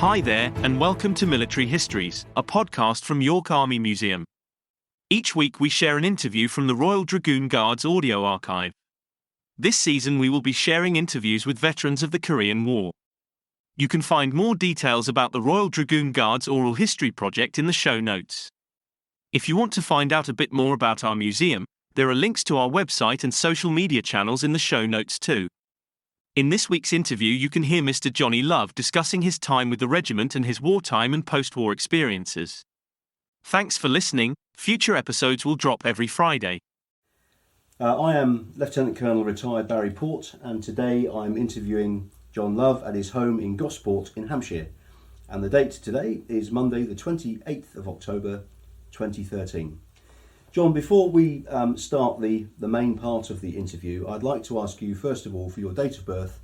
Hi there, and welcome to Military Histories, a podcast from York Army Museum. Each week we share an interview from the Royal Dragoon Guards audio archive. This season we will be sharing interviews with veterans of the Korean War. You can find more details about the Royal Dragoon Guards Oral History Project in the show notes. If you want to find out a bit more about our museum, there are links to our website and social media channels in the show notes too. In this week's interview you can hear Mr. Johnny Love discussing his time with the regiment and his wartime and post-war experiences. Thanks for listening. Future episodes will drop every Friday. I am Lieutenant Colonel retired Barry Port, and today I'm interviewing John Love at his home in Gosport in Hampshire. And the date today is Monday the 28th of October 2013. John, before we start the main part of the interview, I'd like to ask you first of all for your date of birth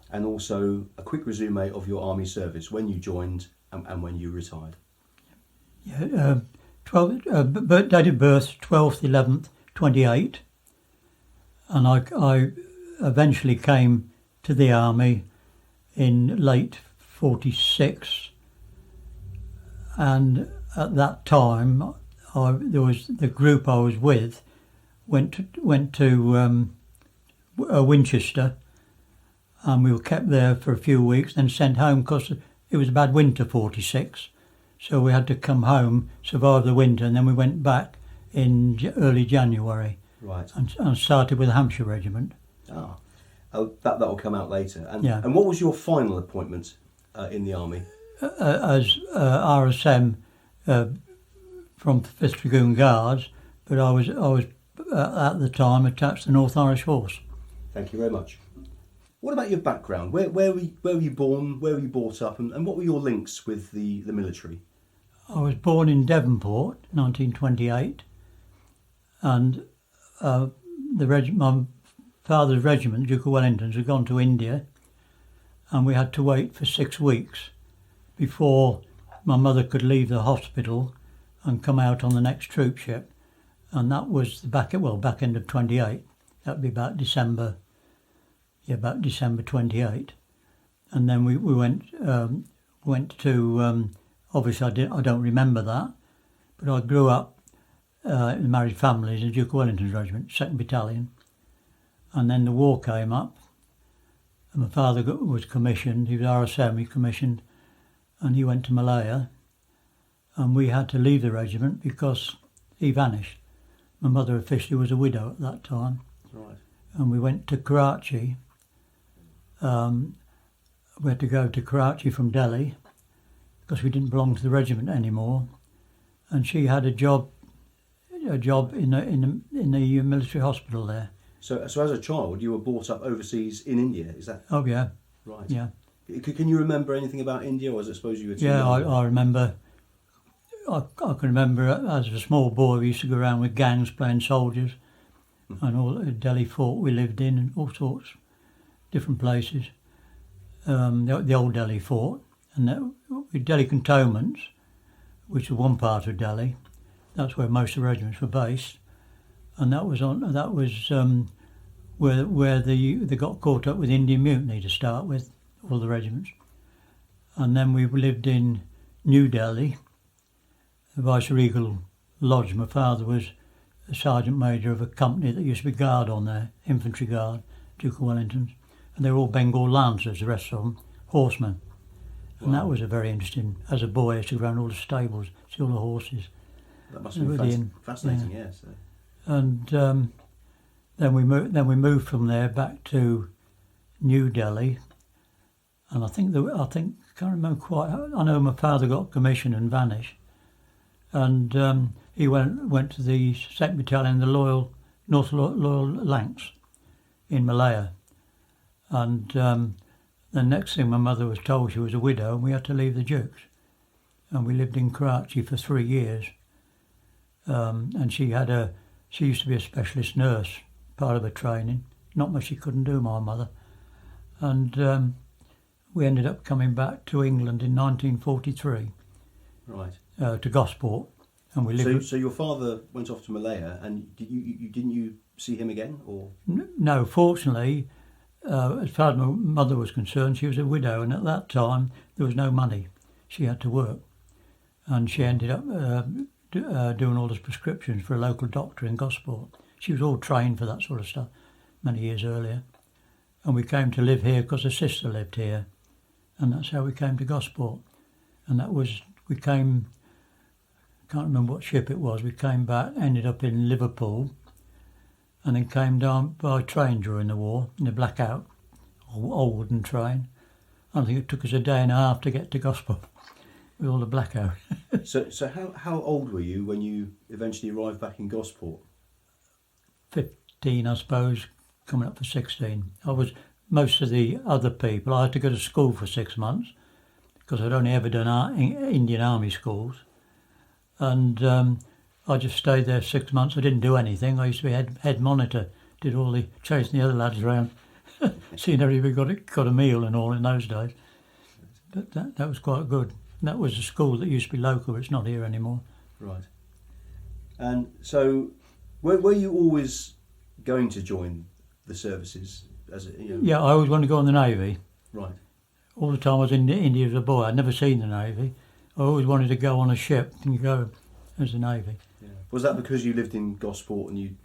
and also a quick resume of your army service, when you joined and when you retired. Yeah, date of birth 12th 11th 28, and I eventually came to the army in late 46, and at that time there was the group I was with went to Winchester, and we were kept there for a few weeks, then sent home because it was a bad winter 46, so we had to come home, survive the winter, and then we went back in early January. Right. And started with the Hampshire Regiment. That'll come out later. And, yeah. And what was your final appointment in the army? As RSM from 5th Dragoon Guards, but I was at the time attached to the North Irish Horse. Thank you very much. What about your background? Where were you born? Where were you brought up? And what were your links with the military? I was born in Devonport, 1928, and my father's regiment, Duke of Wellington's, had gone to India, and we had to wait for 6 weeks before my mother could leave the hospital and come out on the next troop ship, and that was the back end of 28. That'd be about December 28, and then we went to. Obviously, I don't remember that, but I grew up in married families in Duke of Wellington's regiment, 2nd Battalion, and then the war came up, and my father was commissioned. He was RSM, he commissioned, and he went to Malaya, and we had to leave the regiment because he vanished. My mother officially was a widow at that time. Right. And we went to Karachi. We had to go to Karachi from Delhi because we didn't belong to the regiment anymore. And she had a job in the military hospital there. So as a child, you were brought up overseas in India, is that? Oh yeah. Right. Yeah. Can you remember anything about India, or I suppose you were too Yeah, young? I remember. I can remember as a small boy we used to go around with gangs playing soldiers, and all Delhi Fort we lived in, and all sorts, different places. The old Delhi Fort, and Delhi cantonments, which was one part of Delhi. That's where most of the regiments were based, and that was where they got caught up with Indian Mutiny to start with, all the regiments, and then we lived in New Delhi. The Viceregal Lodge. My father was a sergeant major of a company that used to be guard on there, infantry guard, Duke of Wellington's, and they were all Bengal Lancers, the rest of them, horsemen. And that was a very interesting, as a boy I used to go around all the stables, see all the horses. That must have been fascinating, yeah. Yes. And then we moved from there back to New Delhi, and I can't remember quite, I know my father got commissioned and vanished. And he went to the 2nd Battalion, the North Loyal Lancs in Malaya. And the next thing my mother was told she was a widow, and we had to leave the Dukes. And we lived in Karachi for 3 years. And she used to be a specialist nurse, part of her training. Not much she couldn't do, my mother. And we ended up coming back to England in 1943. Right. To Gosport, and we lived. So your father went off to Malaya, and didn't you see him again, or? No, fortunately, as far as my mother was concerned, she was a widow, and at that time there was no money. she had to work, and she ended up doing all the prescriptions for a local doctor in Gosport. She was all trained for that sort of stuff many years earlier. And we came to live here because her sister lived here. And that's how we came to Gosport. And we came, can't remember what ship it was, we came back, ended up in Liverpool, and then came down by train during the war, in the blackout, old wooden train. I think it took us a day and a half to get to Gosport with all the blackout. So how old were you when you eventually arrived back in Gosport? 15, I suppose, coming up for 16. I was, most of the other people, I had to go to school for 6 months because I'd only ever done Indian Army schools. And I just stayed there 6 months. I didn't do anything. I used to be head monitor, did all the chasing the other lads around, seeing everybody got a meal and all in those days. But that was quite good. And that was a school that used to be local. It's not here anymore. Right. And so, were you always going to join the services as a, you know? Yeah, I always wanted to go in the Navy. Right. All the time I was in India as a boy. I'd never seen the Navy. I always wanted to go on a ship and go as the Navy. Yeah. Was that because you lived in Gosport and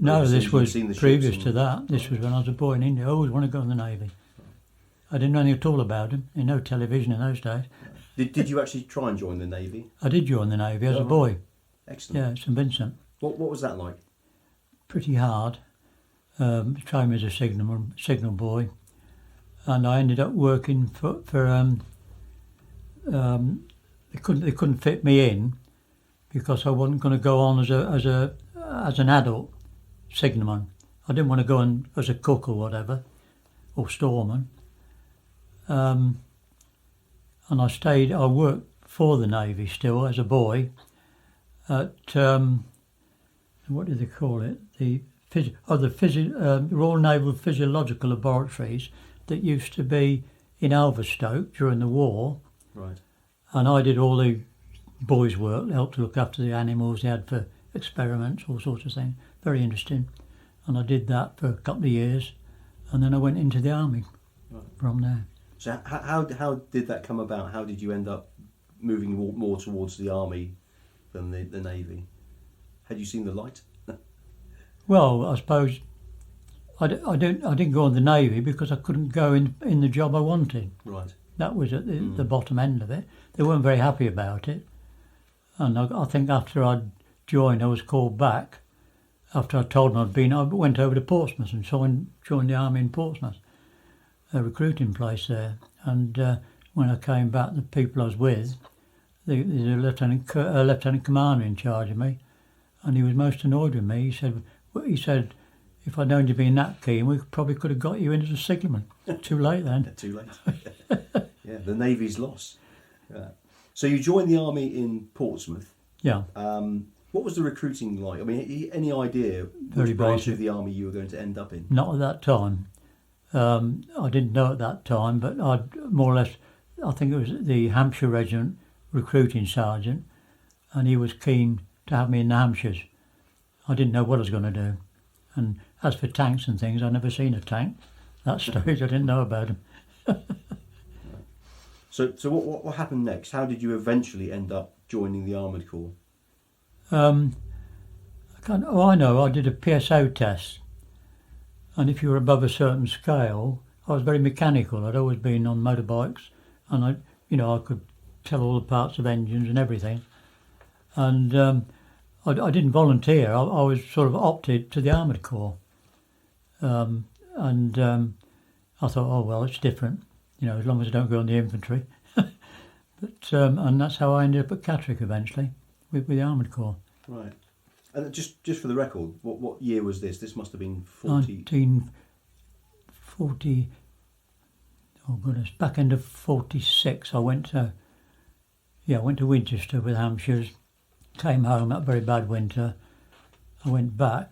No, this was previous to that. This Right. was when I was a boy in India. I always wanted to go in the Navy. I didn't know anything at all about them. There was no television in those days. Did you actually try and join the Navy? I did join the Navy as a right. boy. Excellent. Yeah, at St Vincent. What was that like? Pretty hard. Trained me as a signal boy, and I ended up working for they couldn't fit me in because I wasn't going to go on as an adult signalman. I didn't want to go on as a cook or whatever, or storeman. And I worked for the Navy still as a boy at, what do they call it? The Royal Naval Physiological Laboratories that used to be in Alverstoke during the war. Right. And I did all the boys' work, helped to look after the animals they had for experiments, all sorts of things. Very interesting. And I did that for a couple of years, and then I went into the army from there. So how did that come about? How did you end up moving more towards the army than the Navy? Had you seen the light? Well, I suppose I didn't go on the Navy because I couldn't go in the job I wanted. Right. That was at the bottom end of it. They weren't very happy about it. And I think after I'd joined, I was called back. After I told them I went over to Portsmouth and joined the army in Portsmouth, a recruiting place there. And when I came back, the people I was with, there's a lieutenant commander in charge of me, and he was most annoyed with me. He said, if I'd known you'd been that keen, we probably could have got you in as a signalman. Too late then. Too late. Yeah, the Navy's lost. Yeah. So you joined the army in Portsmouth. Yeah. What was the recruiting like? I mean, any idea Very which branch basic. of the army you were going to end up in? Not at that time. I didn't know at that time, but I'd more or less, I think it was the Hampshire Regiment recruiting sergeant, and he was keen to have me in the Hampshires. I didn't know what I was going to do. And as for tanks and things, I'd never seen a tank. That stage, I didn't know about them. So what happened next? How did you eventually end up joining the Armoured Corps? I know, I did a PSO test. And if you were above a certain scale, I was very mechanical. I'd always been on motorbikes, and I could tell all the parts of engines and everything. And I didn't volunteer. I was sort of opted to the Armoured Corps. I thought, oh well, it's different, as long as I don't go on the infantry. But and that's how I ended up at Catterick eventually, with the Armoured Corps. Right. And just for the record, what year was this? This must have been 1940. Oh goodness, back end of 46. I went to Winchester with Hampshires. Came home that very bad winter. I went back,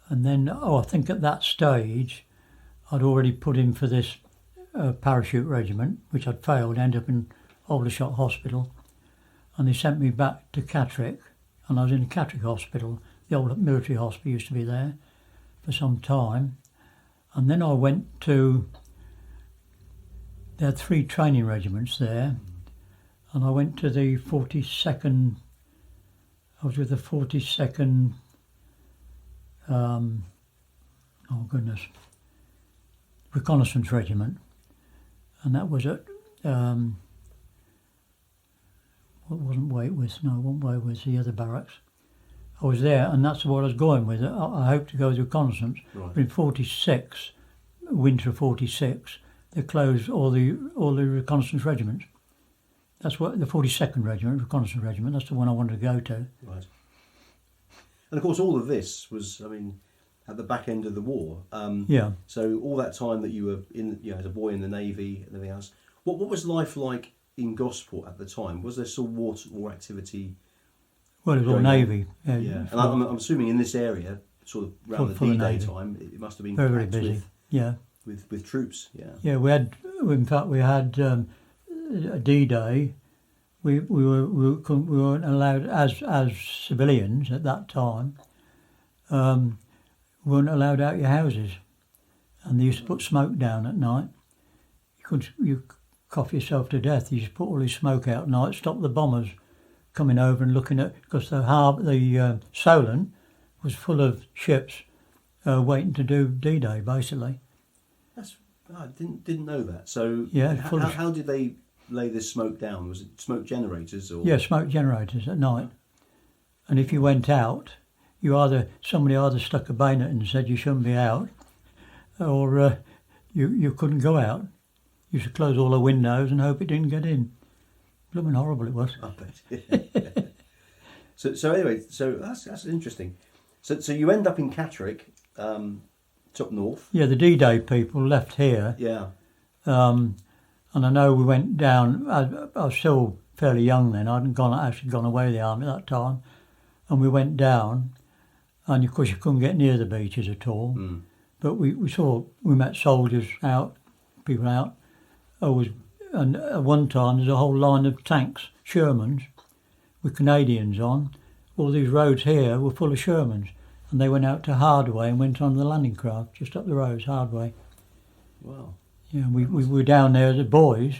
and then I think at that stage I'd already put in for this parachute regiment, which I'd failed, ended up in Aldershot Hospital, and they sent me back to Catterick, and I was in the Catterick Hospital. The old military hospital used to be there for some time, and then I went to They had 3 training regiments there, and I went to the 42nd. I was with the 42nd. Reconnaissance Regiment, and that was at. What wasn't Waitwith? No, it wasn't Waitwith. The other barracks. I was there, and that's what I was going with. I hoped to go to reconnaissance. Right. But in '46, winter of '46, they closed all the reconnaissance regiments. That's what the 42nd Regiment, Reconnaissance Regiment. That's the one I wanted to go to. Right. And of course, all of this was, I mean, at the back end of the war. Yeah. So all that time that you were in, as a boy in the Navy and everything else, what was life like in Gosport at the time? Was there still war activity? Well, it was all Navy. Yeah. And I'm assuming in this area, sort of around the D-Day time, it must have been very busy. With troops. Yeah. Yeah, we had a D-Day. We weren't allowed as civilians at that time. We weren't allowed out your houses, and they used to put smoke down at night. You cough yourself to death. You just put all this smoke out at night, stop the bombers coming over and looking at, because the Solent was full of ships waiting to do D-Day basically. I didn't know that. So yeah, how did they lay this smoke down? Was it smoke generators or? Yeah, smoke generators at night. And if you went out, somebody either stuck a bayonet and said you shouldn't be out, or you couldn't go out. You should close all the windows and hope it didn't get in. Blooming horrible it was. I bet. So anyway, that's interesting. So you end up in Catterick, up north. Yeah, the D-Day people left here. Yeah. And I know we went down. I was still fairly young then. I hadn't actually gone away with the army at that time, and we went down. And of course, you couldn't get near the beaches at all. Mm. But we met soldiers out, people out. And at one time there's a whole line of tanks, Shermans, with Canadians on. All these roads here were full of Shermans, and they went out to Hardway and went on the landing craft just up the road, Hardway. Wow. Yeah, we were down there as boys,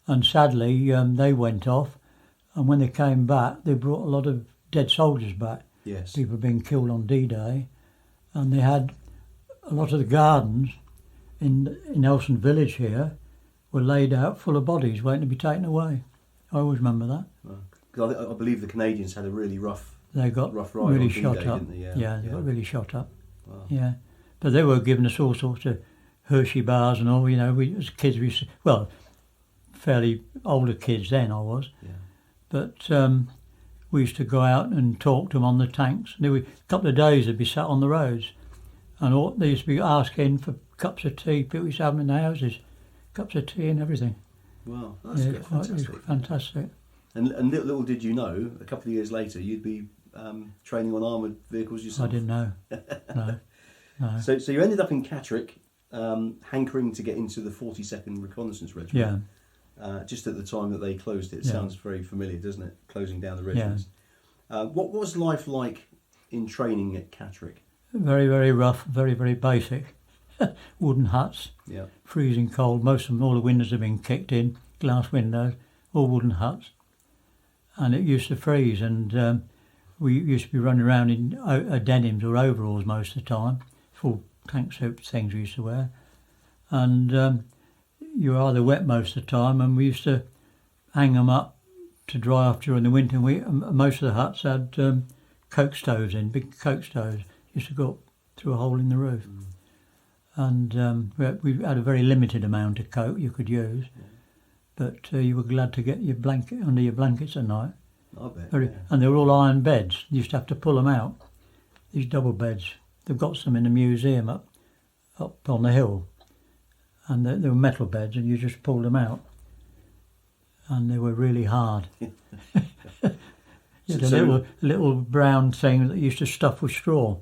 and sadly they went off, and when they came back, they brought a lot of dead soldiers back. Yes. People being killed on D-Day, and they had a lot of the gardens in Nelson Village here were laid out full of bodies waiting to be taken away. I always remember that. Because I believe the Canadians had a really rough. They got rough ride really on shot D-Day, up. didn't they? Yeah. They got really shot up. Wow. Yeah, but they were giving us all sorts of Hershey bars and all. We as kids fairly older kids then I was. Yeah. But we used to go out and talk to them on the tanks. And a couple of days they'd be sat on the roads, and they used to be asking for cups of tea. People used to have them in the houses, cups of tea and everything. Wow, that's good. It was fantastic. And little did you know, a couple of years later, you'd be training on armoured vehicles yourself. I didn't know. No. So you ended up in Catterick, hankering to get into the 42nd Reconnaissance Regiment. Yeah. Just at the time that they closed it. It sounds very familiar, doesn't it? Closing down the regiments. Yeah. What was life like in training at Catterick? Very, very rough, very, very basic. Wooden huts, Yeah. freezing cold. Most of them, all the windows have been kicked in, glass windows, all wooden huts. And it used to freeze, and we used to be running around in denims or overalls most of the time, full tank suit things we used to wear. And you were either wet most of the time, and we used to hang them up to dry off during the winter. And most of the huts had coke stoves in, big coke stoves. Used to go up through a hole in the roof. Mm. And we had a very limited amount of coke you could use, but you were glad to get your blanket under your blankets at night. I bet. And they were all iron beds. You used to have to pull them out. These double beds. They've got some in the museum up on the hill, and they were metal beds, and you just pulled them out, and they were really hard. You had a little brown thing that you used to stuff with straw.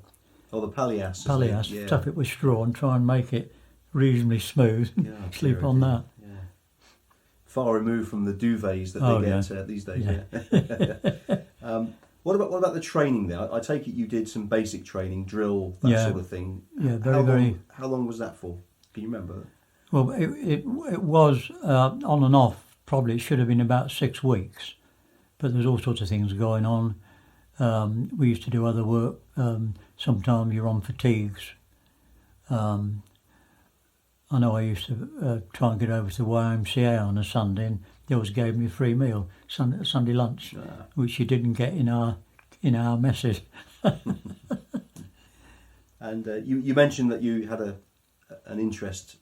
Oh, the palliasse. Stuff it with straw and try and make it reasonably smooth. Yeah, Sleep on that. Yeah. Far removed from the duvets that they get these days. Yeah. What about the training there? I take it you did some basic training, drill, that sort of thing. Yeah, very. How long was that for? Can you remember? Well, it was on and off. Probably it should have been about 6 weeks, but there was all sorts of things going on. We used to do other work. Sometimes you're on fatigues. I know I used to try and get over to the YMCA on a Sunday, and they always gave me a free meal, Sunday lunch, which you didn't get in our messes. And you mentioned that you had an interest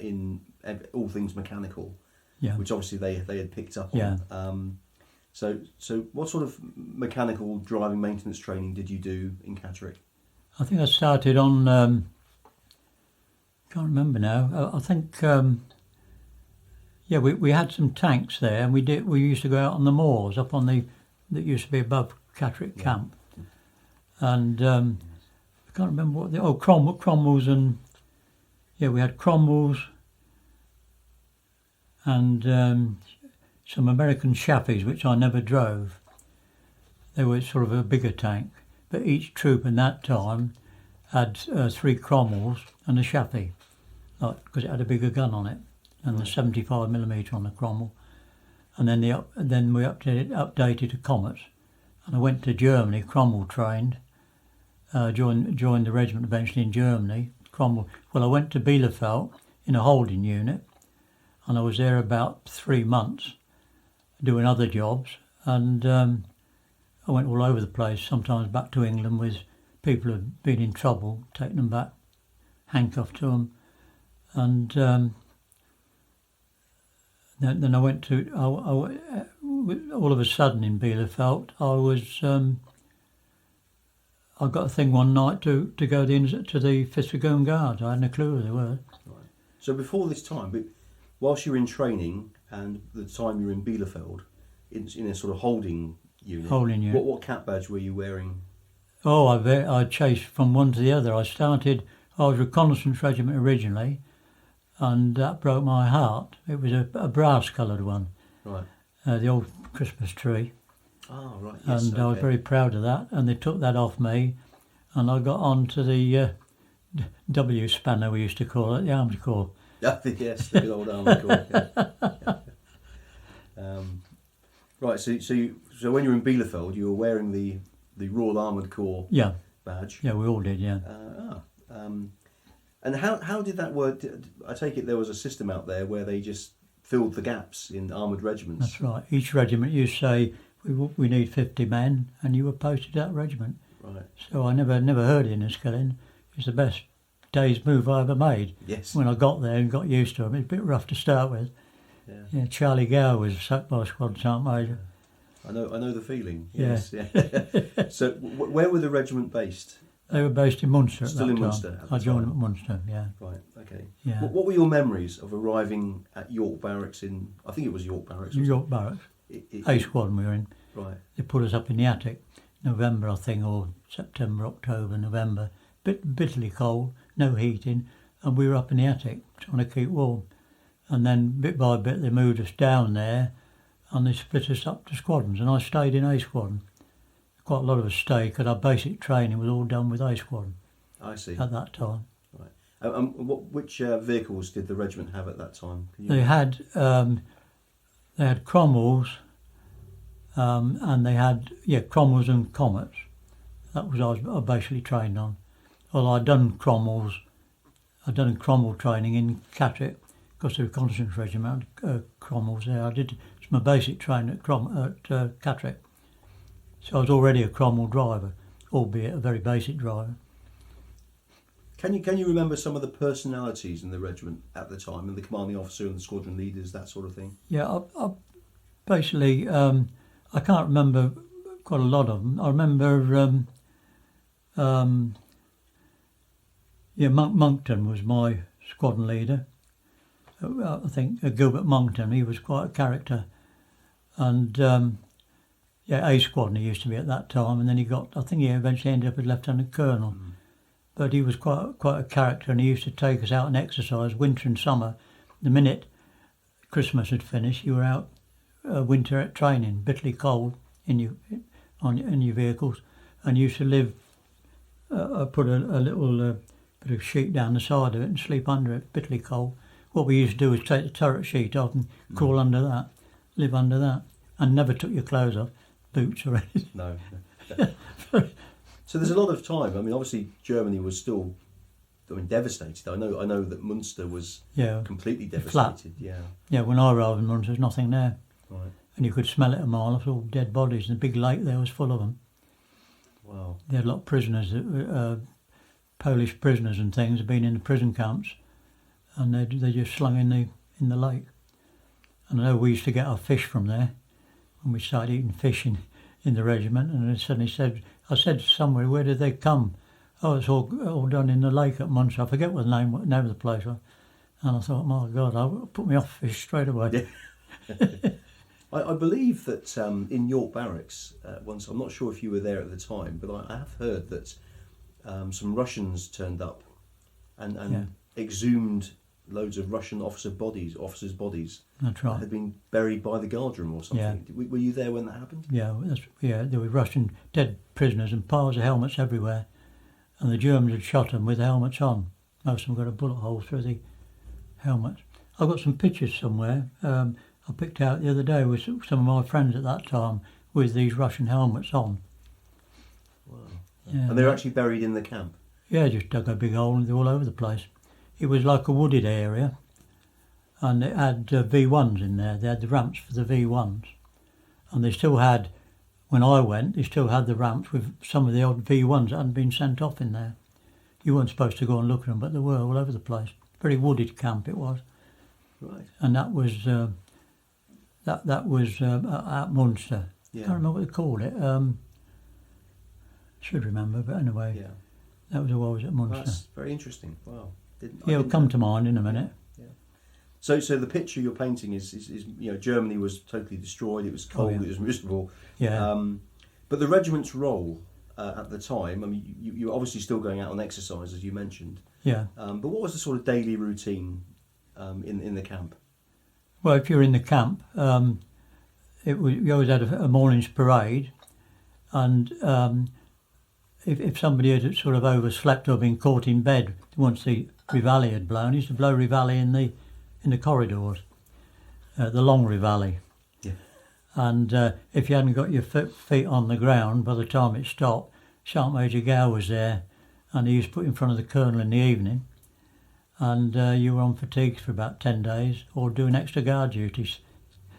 in all things mechanical, which obviously they had picked up on. Yeah. So what sort of mechanical driving maintenance training did you do in Catterick? I think I started on. Can't remember now. I think. We had some tanks there, and we used to go out on the moors up on that used to be above Catterick Camp, and I can't remember what Cromwells, and we had Cromwells and some American Shaffies, which I never drove. They were sort of a bigger tank, but each troop in that time had 3 Cromwells and a Shaffie, because it had a bigger gun on it, and the 75mm on the Cromwell. And then we updated to Comets, and I went to Germany. Cromwell trained, joined the regiment eventually in Germany. Cromwell. Well, I went to Bielefeld in a holding unit, and I was there about 3 months doing other jobs, and I went all over the place, sometimes back to England with people who had been in trouble, taking them back, handcuffed to them, and then I went to, all of a sudden in Bielefeld, I got a thing one night to go to the 5th Dragoon Guards. I hadn't a clue who they were. Right. So before this time, whilst you were in training and the time you were in Bielefeld, in a sort of holding unit, what cap badge were you wearing? Oh, I chased from one to the other. I was reconnaissance regiment originally, and that broke my heart. It was a brass-coloured one, right? The old Christmas tree. Oh, right. Yes, and I was very proud of that. And they took that off me, and I got on to the W spanner, we used to call it, the Arms Corps. Yes, the good old Army Corps. Yeah. Right. So when you were in Bielefeld, you were wearing the Royal Armoured Corps badge. Yeah, we all did. Yeah. And how did that work? I take it there was a system out there where they just filled the gaps in armoured regiments. That's right. Each regiment, you say we need 50 men, and you were posted to that regiment. Right. So I never heard of Inniskilling. It was the best day's move I ever made. Yes. When I got there and got used to it, it was a bit rough to start with. Yeah. Charlie Gower was sacked by a squad sergeant major. I know the feeling. Yes. Yeah. So where were the regiment based? They were based in Munster. Still in Munster. I joined them at Munster. Yeah. Right. Okay. Yeah. What were your memories of arriving at York Barracks I think it was York Barracks. York Barracks. A squadron we were in. Right. They put us up in the attic, November I think, or September, October, November. Bitterly cold, no heating, and we were up in the attic trying to keep warm. And then bit by bit they moved us down there, and they split us up to squadrons, and I stayed in A squadron. Quite a lot of us stayed because our basic training was all done with A squadron. I see. At that time. Right. Which vehicles did the regiment have at that time? They had Cromwells, and they had Cromwells and Comets. That was I was basically trained on. Well, I'd done Cromwell training in Catterick because the reconnaissance regiment had Cromwells there. I did my basic training at Catterick. So I was already a Cromwell driver, albeit a very basic driver. Can you remember some of the personalities in the regiment at the time, and the commanding officer and the squadron leaders, that sort of thing? Yeah, I basically I can't remember quite a lot of them. I remember Monckton was my squadron leader. I think Gilbert Monckton, he was quite a character, and A squadron he used to be at that time, and then I think he eventually ended up as lieutenant colonel. Mm. But he was quite a character, and he used to take us out and exercise winter and summer. The minute Christmas had finished, you were out winter at training, bitterly cold in your vehicles, and you used to live. Put a little bit of sheet down the side of it and sleep under it, bitterly cold, what we used to do was take the turret sheet off and crawl under that, live under that, and never took your clothes off, boots or anything. No. So there's a lot of time. I mean, obviously Germany was still, devastated. I know that Munster was completely devastated. Flat. Yeah, when I arrived in Munster, there's nothing there. Right. And you could smell it a mile off, all dead bodies, and the big lake there was full of them. Wow. They had a lot of prisoners, Polish prisoners and things, had been in the prison camps, and they just slung in the lake. And I know we used to get our fish from there when we started eating fish in the regiment, and I suddenly I said somewhere, where did they come? Oh, it's all done in the lake at Munster. I forget what the name of the place was. And I thought, my God, I put me off fish straight away. Yeah. I believe that in York Barracks, once, I'm not sure if you were there at the time, but I have heard that some Russians turned up and exhumed loads of Russian officers' bodies. That's right. Had been buried by the guardroom or something. Yeah. Were you there when that happened? Yeah, there were Russian dead prisoners and piles of helmets everywhere. And the Germans had shot them with helmets on. Most of them got a bullet hole through the helmets. I've got some pictures somewhere I picked out the other day with some of my friends at that time with these Russian helmets on. Wow. Yeah, and they were actually buried in the camp? Yeah, just dug a big hole and they're all over the place. It was like a wooded area, and it had V1s in there. They had the ramps for the V1s. And they still had, when I went, they still had the ramps with some of the old V1s that hadn't been sent off in there. You weren't supposed to go and look at them, but they were all over the place. Very wooded camp it was. Right. And that was that was at Munster. Yeah. I can't remember what they called it. Should remember, but anyway, Yeah. that was who I was at Munster. That's very interesting. Wow. It'll come to mind in a minute. Yeah. So the picture you're painting is Germany was totally destroyed. It was cold. It was miserable. Yeah. But the regiment's role at the time, I mean, you were obviously still going out on exercise, as you mentioned. Yeah. But what was the sort of daily routine in the camp? Well, if you're in the camp, you always had a morning's parade, and if somebody had sort of overslept or been caught in bed once the reveille had blown, he used to blow reveille in the corridors, the long reveille. Yeah. And if you hadn't got your feet on the ground by the time it stopped, Sergeant Major Gow was there, and he used to put in front of the colonel in the evening, and you were on fatigues for about 10 days or doing extra guard duties.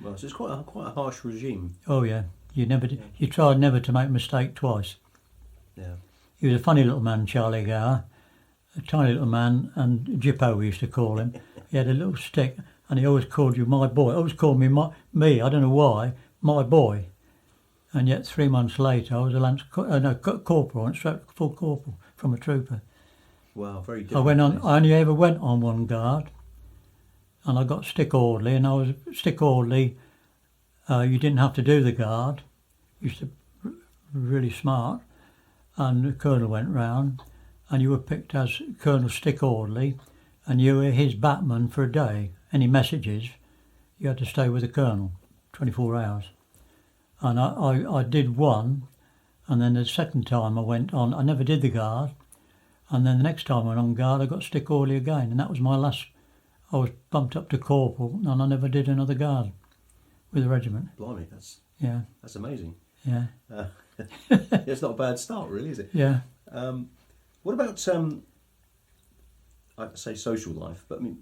Well, so it's quite a harsh regime. Oh yeah, you tried never to make a mistake twice. Yeah. He was a funny little man, Charlie Gower, a tiny little man, and Jippo we used to call him. He had a little stick, and he always called you my boy. Always called me I don't know why, my boy. And yet 3 months later, I was a corporal, and straight full corporal from a trooper. Wow, very different. I only ever went on one guard, and I got stick orderly, and I was stick orderly. You didn't have to do the guard. Used to really smart. And the colonel went round, and you were picked as Colonel Stick Orderly, and you were his batman for a day. Any messages, you had to stay with the colonel 24 hours. And I did one, and then the second time I went on, I never did the guard, and then the next time I went on guard, I got Stick Orderly again, and that was my last. I was bumped up to corporal, and I never did another guard with the regiment. Blimey, that's amazing. Yeah. It's not a bad start, really, is it? Yeah. What about I'd say social life, but I mean,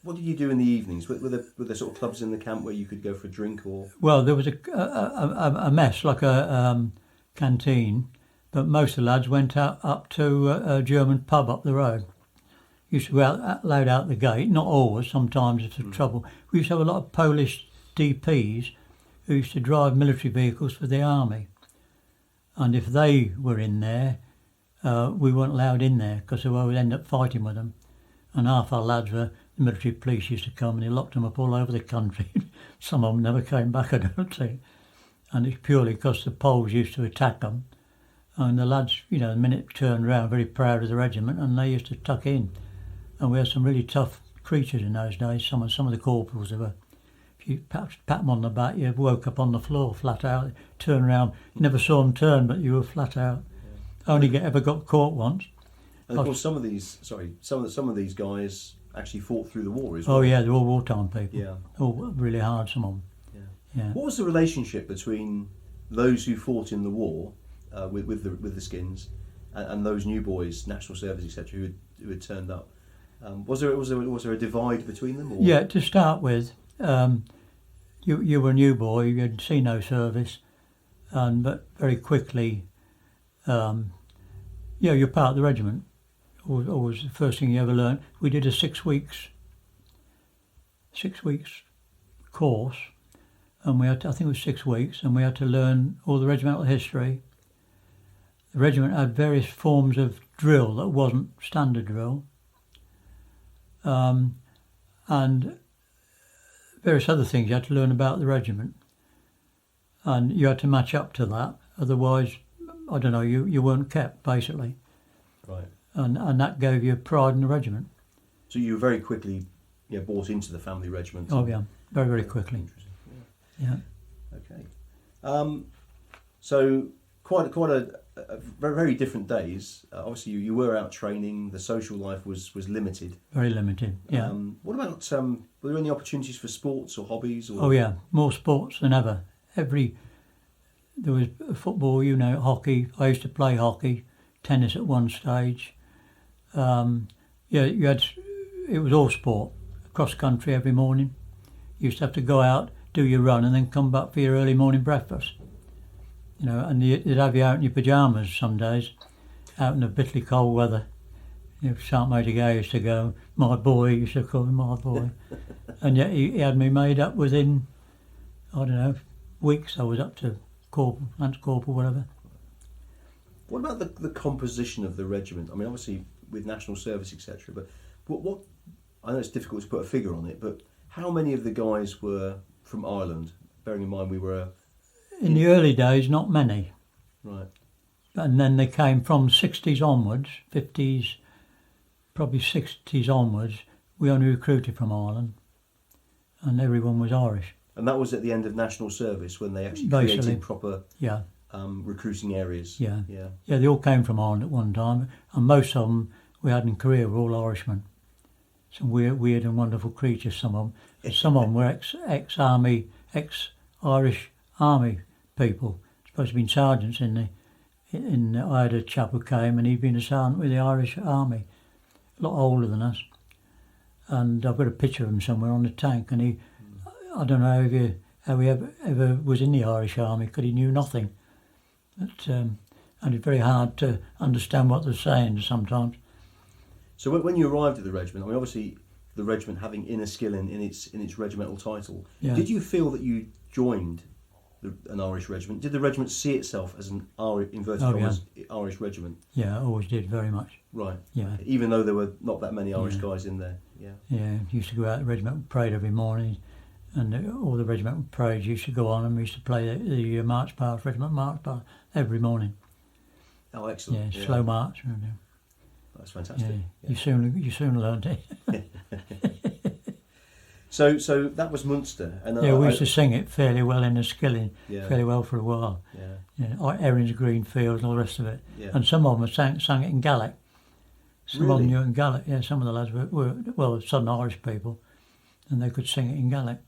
what did you do in the evenings? Were there sort of clubs in the camp where you could go for a drink or? Well, there was a mess, like a canteen, but most of the lads went up to a German pub up the road. Used to go allowed out the gate, not always, sometimes it's a trouble. We used to have a lot of Polish DPs who used to drive military vehicles for the army. And if they were in there, we weren't allowed in there because we would end up fighting with them. And half our lads the military police used to come and they locked them up all over the country. Some of them never came back, I don't think. And it's purely because the Poles used to attack them. And the lads, the minute turned round, very proud of the regiment, and they used to tuck in. And we had some really tough creatures in those days. Some of the corporals, they were. If you pat them on the back, you woke up on the floor flat out. Turn around, you never saw them turn, but you were flat out. Yeah. Only ever got caught once. And of course, some of these guys actually fought through the war as well. Oh yeah, they're all wartime people. Yeah. All really hard, some of them. Yeah. What was the relationship between those who fought in the war with the skins and those new boys, national service, etc., who had turned up? Was there a divide between them? Or? Yeah, to start with, you were a new boy, you had seen no service, but very quickly, you're part of the regiment. Always the first thing you ever learned. We did a 6 weeks course, and we had to, I think it was 6 weeks, and we had to learn all the regimental history. The regiment had various forms of drill that wasn't standard drill, and various other things you had to learn about the regiment, and you had to match up to that. Otherwise, I don't know, you weren't kept, basically. Right. And that gave you pride in the regiment. So you were very quickly brought into the family regiment. Oh yeah, very, very quickly. Interesting. Yeah. Okay. So quite a very, very different days. Obviously, you were out training. The social life was limited. Very limited. Yeah. What about were there any opportunities for sports or hobbies? Or? Oh yeah, more sports than ever. There was football, hockey. I used to play hockey, tennis at one stage. It was all sport. Cross country every morning. You used to have to go out, do your run, and then come back for your early morning breakfast. And they'd have you out in your pyjamas some days, out in the bitterly cold weather. Sergeant Major Gay used to go, my boy, he used to call him my boy. And yet he had me made up within, I don't know, weeks. I was up to corporal, lance corporal, whatever. What about the composition of the regiment? I mean, obviously with national service, etc. But what I know it's difficult to put a figure on it, but how many of the guys were from Ireland? Bearing in mind we were in the early days, not many. Right. And then they came from 60s onwards, 50s, probably 60s onwards. We only recruited from Ireland, and everyone was Irish. And that was at the end of national service when they actually Basically, created proper yeah. Recruiting areas. Yeah. Yeah. Yeah, they all came from Ireland at one time, and most of them we had in Korea were all Irishmen. Some weird and wonderful creatures, some of them. And some of them were ex-army, ex-Irish army people. Supposed to have been sergeants I had a chap who came and he'd been a sergeant with the Irish army, a lot older than us. And I've got a picture of him somewhere on the tank, and I don't know how he ever was in the Irish army, because he knew nothing. But, and it's very hard to understand what they're saying sometimes. So when you arrived at the regiment, I mean, obviously the regiment having Inniskilling in its regimental title, did you feel that you joined an Irish regiment? Did the regiment see itself as an Irish regiment? Yeah, I always did, very much. Right. Yeah. Even though there were not that many Irish guys in there. Yeah. Yeah, used to go out to the regimental parade every morning, and all the regimental parades used to go on, and we used to play the march past, regiment march past, every morning. Oh, excellent. Yeah, slow march. That's fantastic. Yeah. You soon learned it. So that was Munster, and we used to sing it fairly well in Inniskilling, fairly well for a while. Yeah. Erin's Green Fields and all the rest of it. Yeah. And some of them sang it in Gaelic. Some of them knew it in Gaelic. Yeah, some of the lads were Southern Irish people, and they could sing it in Gaelic.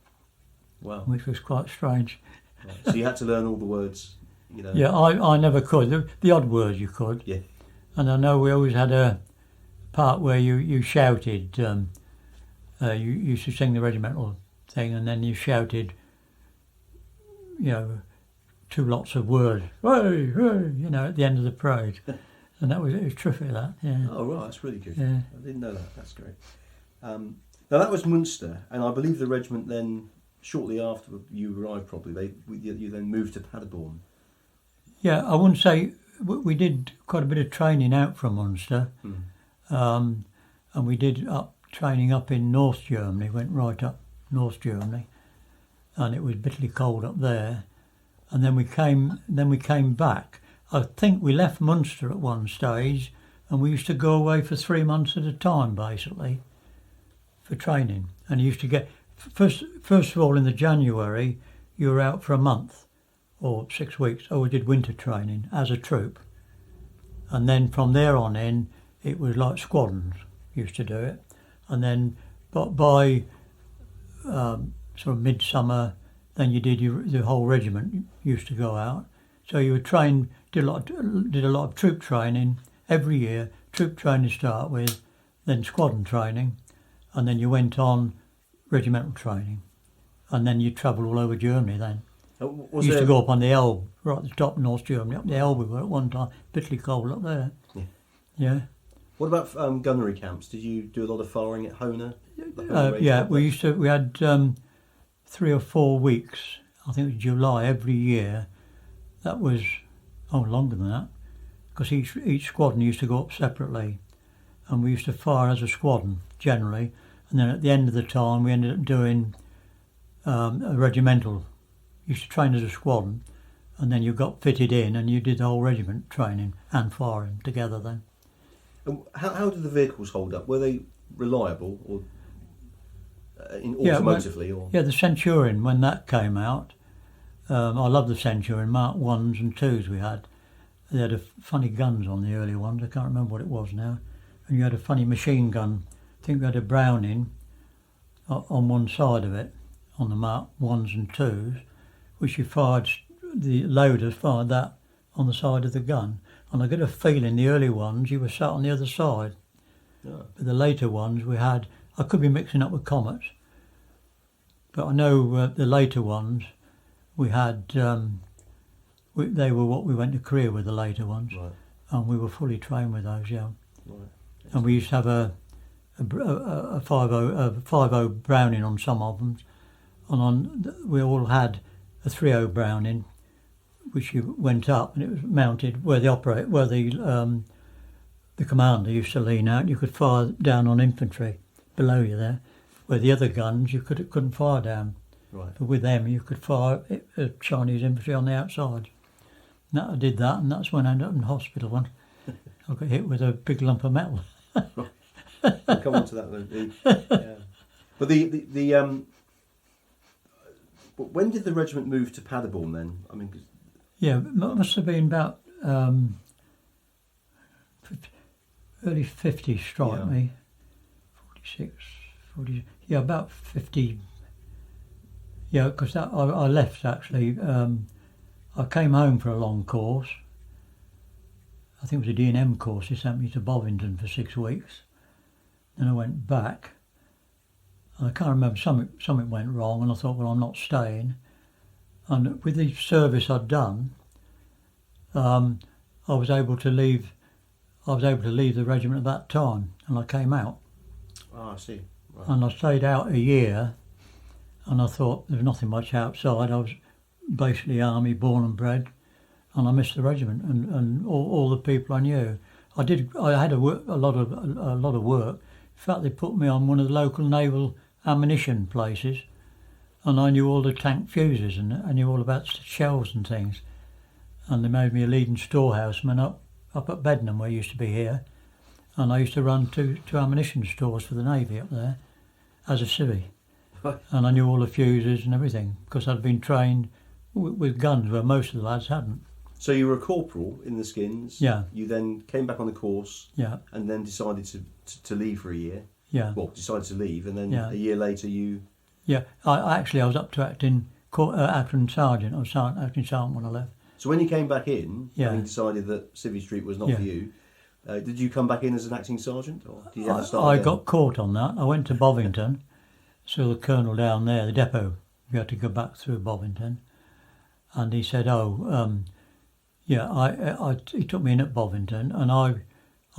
Wow. Which was quite strange. Right. So you had to learn all the words, Yeah, I never could. The odd words you could. Yeah. And I know we always had a part where you shouted. You used to sing the regimental thing, and then you shouted, two lots of words, hey, hey, at the end of the parade. And it was terrific, that, yeah. Oh, right, that's really good. Yeah. I didn't know that, that's great. Now that was Munster, and I believe the regiment then, shortly after you arrived probably, you then moved to Paderborn. Yeah, I wouldn't say, we did quite a bit of training out from Munster, and we did training up in North Germany, went right up North Germany, and it was bitterly cold up there. And then we came back. I think we left Munster at one stage, and we used to go away for 3 months at a time, basically, for training. And you used to get first of all in the January, you were out for a month or 6 weeks. Oh, we did winter training as a troop, and then from there on in, it was like squadrons used to do it. and then but by sort of midsummer, then you did the whole regiment used to go out. So you would train, did a lot of troop training every year. Troop training to start with, then squadron training, and then you went on regimental training, and then you travelled all over Germany. Then used to go up on the Elbe, right at the top of North Germany, up the Elbe. We were at one time, bitterly cold up there. Yeah. What about gunnery camps? Did you do a lot of firing at Hona? Yeah, we had 3 or 4 weeks. I think it was July every year. That was longer than that, because each squadron used to go up separately, and we used to fire as a squadron generally. And then at the end of the time, we ended up doing a regimental. You used to train as a squadron, and then you got fitted in, and you did the whole regiment training and firing together then. And how did the vehicles hold up? Were they reliable, or automotively? Yeah, the Centurion, when that came out, I love the Centurion, Mark 1s and 2s we had. They had funny guns on the early ones, I can't remember what it was now. And you had a funny machine gun. I think we had a Browning on one side of it, on the Mark 1s and 2s, which you fired, the loaders fired that on the side of the gun. And I get a feeling the early ones you were sat on the other side. Yeah. But the later ones we had, I could be mixing up with Comets, but I know the later ones we had, they were what we went to Korea with, the later ones. Right. And we were fully trained with those, yeah. Right. And we used to have a 5.0 Browning on some of them, and we all had a 3.0 Browning, which you went up and it was mounted where the commander used to lean out. You could fire down on infantry below you there, where the other guns you couldn't fire down. Right. But with them you could fire Chinese infantry on the outside. And I did that, and that's when I ended up in hospital. One, I got hit with a big lump of metal. I'll come on to that then. Yeah. But when did the regiment move to Paderborn then? I mean, yeah, it must have been about early 50s, strike me. 46, 40, yeah, about 50. Yeah, because I left actually. I came home for a long course. I think it was a D&M course. They sent me to Bovington for 6 weeks. Then I went back. I can't remember, something went wrong, and I thought, well, I'm not staying. And with the service I'd done, I was able to leave the regiment at that time, and I came out. I see. Right. And I stayed out a year, and I thought there was nothing much outside. I was basically army born and bred, and I missed the regiment and all the people I knew. I had a lot of work. In fact, they put me on one of the local naval ammunition places, and I knew all the tank fuses, and I knew all about shells and things. And they made me a leading storehouseman up at Bednam, where I used to be here, and I used to run two ammunition stores for the Navy up there as a civvy. And I knew all the fuses and everything, because I'd been trained with guns where most of the lads hadn't. So you were a corporal in the Skins. Yeah. You then came back on the course. Yeah. And then decided to leave for a year. Yeah. Well, decided to leave, and then a year later you. Yeah. I was up to acting sergeant. I was acting sergeant when I left. So when you came back in, Yeah. having decided that Civvy Street was not for you, did you come back in as an acting sergeant, or did you have to start I again? got caught on that. I went to Bovington, saw the colonel down there, the depot. You had to go back through Bovington, and he said, he took me in at Bovington, and I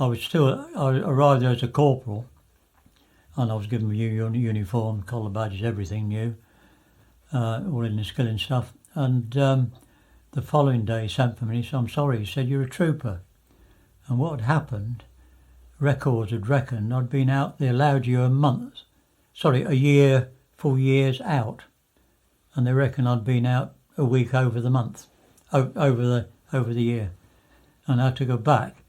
arrived there as a corporal, and I was given a new uniform, collar badges, everything new, all Inniskilling stuff. And the following day he sent for me, he said, I'm sorry, he said, you're a trooper. And what had happened, records had reckoned I'd been out, they allowed you a year, 4 years out. And they reckon I'd been out a week over the month, over the year. And I had to go back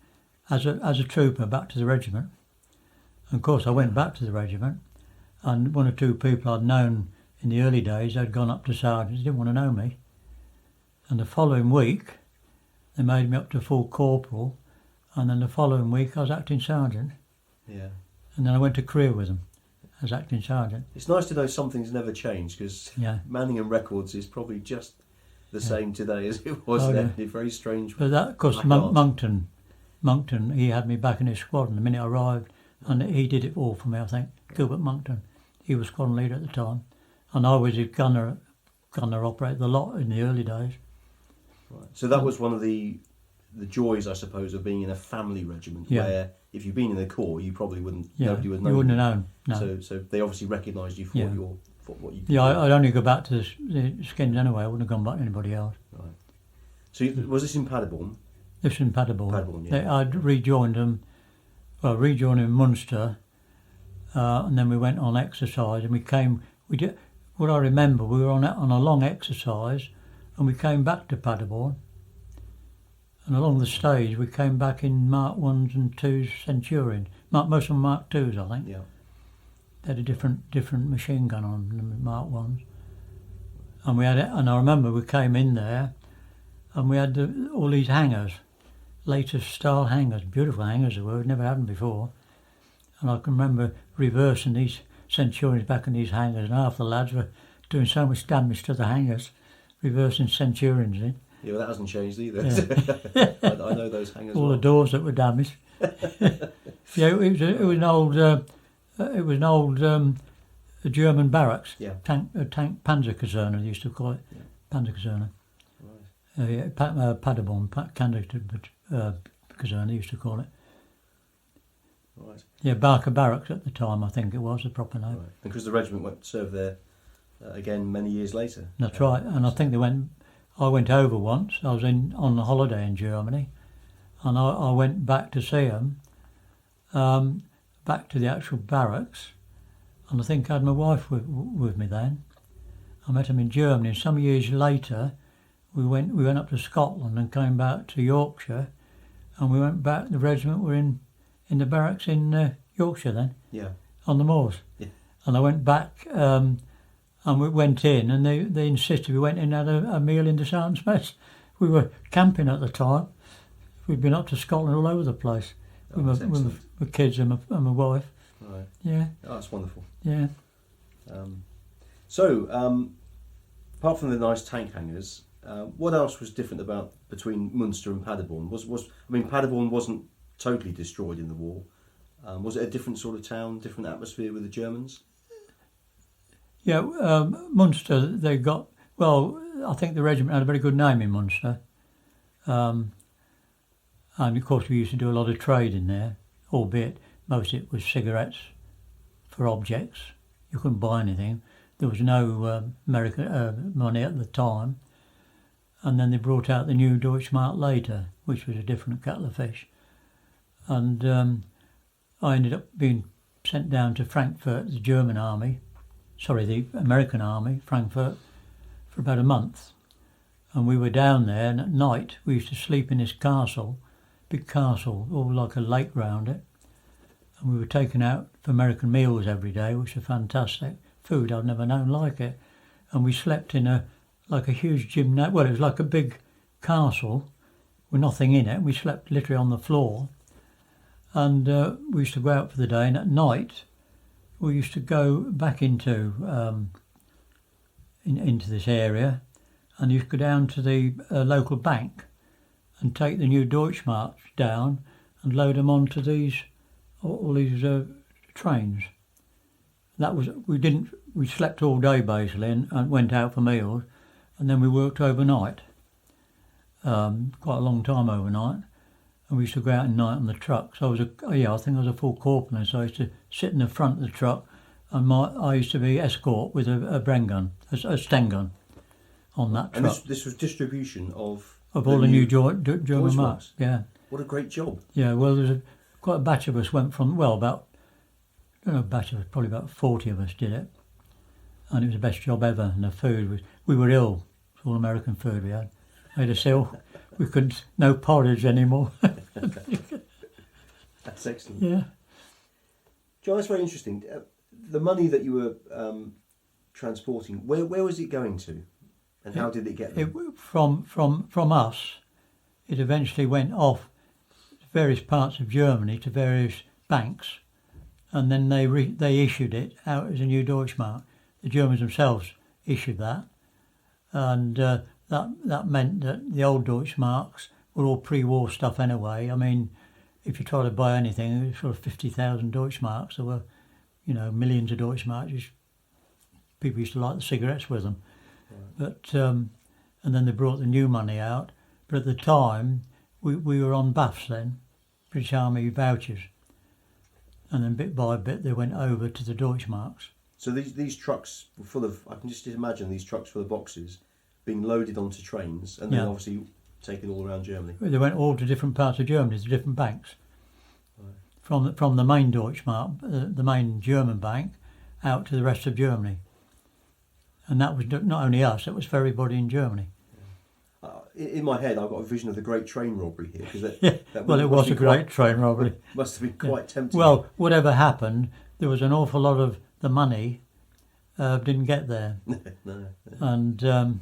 as a trooper back to the regiment. And of course I went back to the regiment, and one or two people I'd known in the early days, they'd gone up to sergeants, they didn't want to know me. And the following week, they made me up to full corporal, and then the following week I was acting sergeant. Yeah. And then I went to Korea with them. as acting sergeant. It's nice to know something's never changed, because Yeah. Manningham Records is probably just the same today as it was Oh, then. yeah. It's very strange. But that, of course, Black art. Monkton, he had me back in his squadron the minute I arrived, and he did it all for me, I think. Gilbert Monkton, he was squadron leader at the time, and I was his gunner operator the lot in the early days. Right. So that was one of the joys, I suppose, of being in a family regiment, Yeah. where if you'd been in the Corps, you probably wouldn't. Yeah, Nobody would know. you wouldn't have known. No. So they obviously recognised you for Yeah. for what you. Yeah, I'd only go back to the Skins anyway. I wouldn't have gone back to anybody else. Right. So was this in Paderborn? This was in Paderborn. Paderborn, yeah. I'd rejoined them in Munster, and then we went on exercise, and we did. What I remember, we were on a long exercise, and we came back to Paderborn. And along the stage, we came back in Mark 1s and 2s Centurion. Most of them Mark 2s, I think. Yeah. They had a different machine gun on the Mark 1s. And we had it, and I remember we came in there, and we had all these hangars, latest style hangars, beautiful hangars they were, we'd never had them before. And I can remember reversing these Centurions back in these hangars, and half the lads were doing so much damage to the hangars, reversing Centurions in. Yeah, well, that hasn't changed either. Yeah. I know those hangars. All the doors that were damaged. Yeah, it was an old German barracks. Yeah. Tank Panzerkaserne, they used to call it. Yeah. Panzerkaserne. Right. Paderborn, Kaserne, they used to call it. Right. Yeah, Barker Barracks at the time, I think it was the proper name. Right. Because the regiment went to serve there again many years later. That's right, and I think I went over once. I was on a holiday in Germany, and I went back to see them, back to the actual barracks, and I think I had my wife with me then. I met them in Germany, and some years later, we went up to Scotland and came back to Yorkshire, and we went back. The regiment were in the barracks in Yorkshire then. Yeah. On the moors. Yeah. And I went back. And we went in, and they insisted we went in and had a meal in the sergeant's mess. We were camping at the time. We'd been up to Scotland all over the place with my kids and my wife. Right. Yeah. Oh, that's wonderful. Yeah. So, apart from the nice tank hangars, what else was different between Munster and Paderborn? Paderborn wasn't totally destroyed in the war. Was it a different sort of town, different atmosphere with the Germans? Yeah, Munster, they got, I think the regiment had a very good name in Munster. And of course we used to do a lot of trade in there, albeit most of it was cigarettes for objects. You couldn't buy anything. There was no American money at the time. And then they brought out the new Deutschmark later, which was a different kettle of fish. And I ended up being sent down to Frankfurt, the American Army, Frankfurt, for about a month. And we were down there, and at night we used to sleep in this castle, big castle, all like a lake round it. And we were taken out for American meals every day, which were fantastic. Food I've never known like it. And we slept in a huge gymnasium. Well, it was like a big castle with nothing in it. We slept literally on the floor. And we used to go out for the day, and at night we used to go back into this area, and you could go down to the local bank and take the new Deutschmarks down and load them onto all these trains. We slept all day basically and went out for meals, and then we worked overnight, quite a long time overnight. And we used to go out at night on the truck. So I think I was a full corporal, and so I used to sit in the front of the truck, and I used to be escort with a Bren gun, a Sten gun, on that truck. And this was distribution of all the new German marks. Yeah. What a great job. Yeah. Well, there's quite a batch of us went from about, I don't know, a batch of us, probably about 40 of us did it, and it was the best job ever. And the food we were ill. It's all American food we had. Made us ill. We couldn't, no porridge anymore. That's excellent. Yeah. John, that's very interesting. The money that you were transporting, where was it going to, and how did it get there? From us, it eventually went off to various parts of Germany to various banks, and then they issued it out as a new Deutschmark. The Germans themselves issued that, and that meant that the old Deutschmarks were all pre-war stuff anyway. I mean, if you try to buy anything, it was sort of 50,000 Deutschmarks. There were, millions of Deutschmarks. People used to light the cigarettes with them. Right. But and then they brought the new money out. But at the time, we were on BAFs then, British Army vouchers. And then bit by bit, they went over to the Deutschmarks. So these trucks were full of, I can just imagine these trucks full of boxes being loaded onto trains and then obviously taken all around Germany. They went all to different parts of Germany, to different banks. Right. From the main Deutschmark, the main German bank, out to the rest of Germany. And that was not only us, it was for everybody in Germany. In my head, I've got a vision of the Great Train Robbery here. Because it was a great train robbery. Must have been quite tempting. Well, whatever happened, there was an awful lot of the money didn't get there. No. And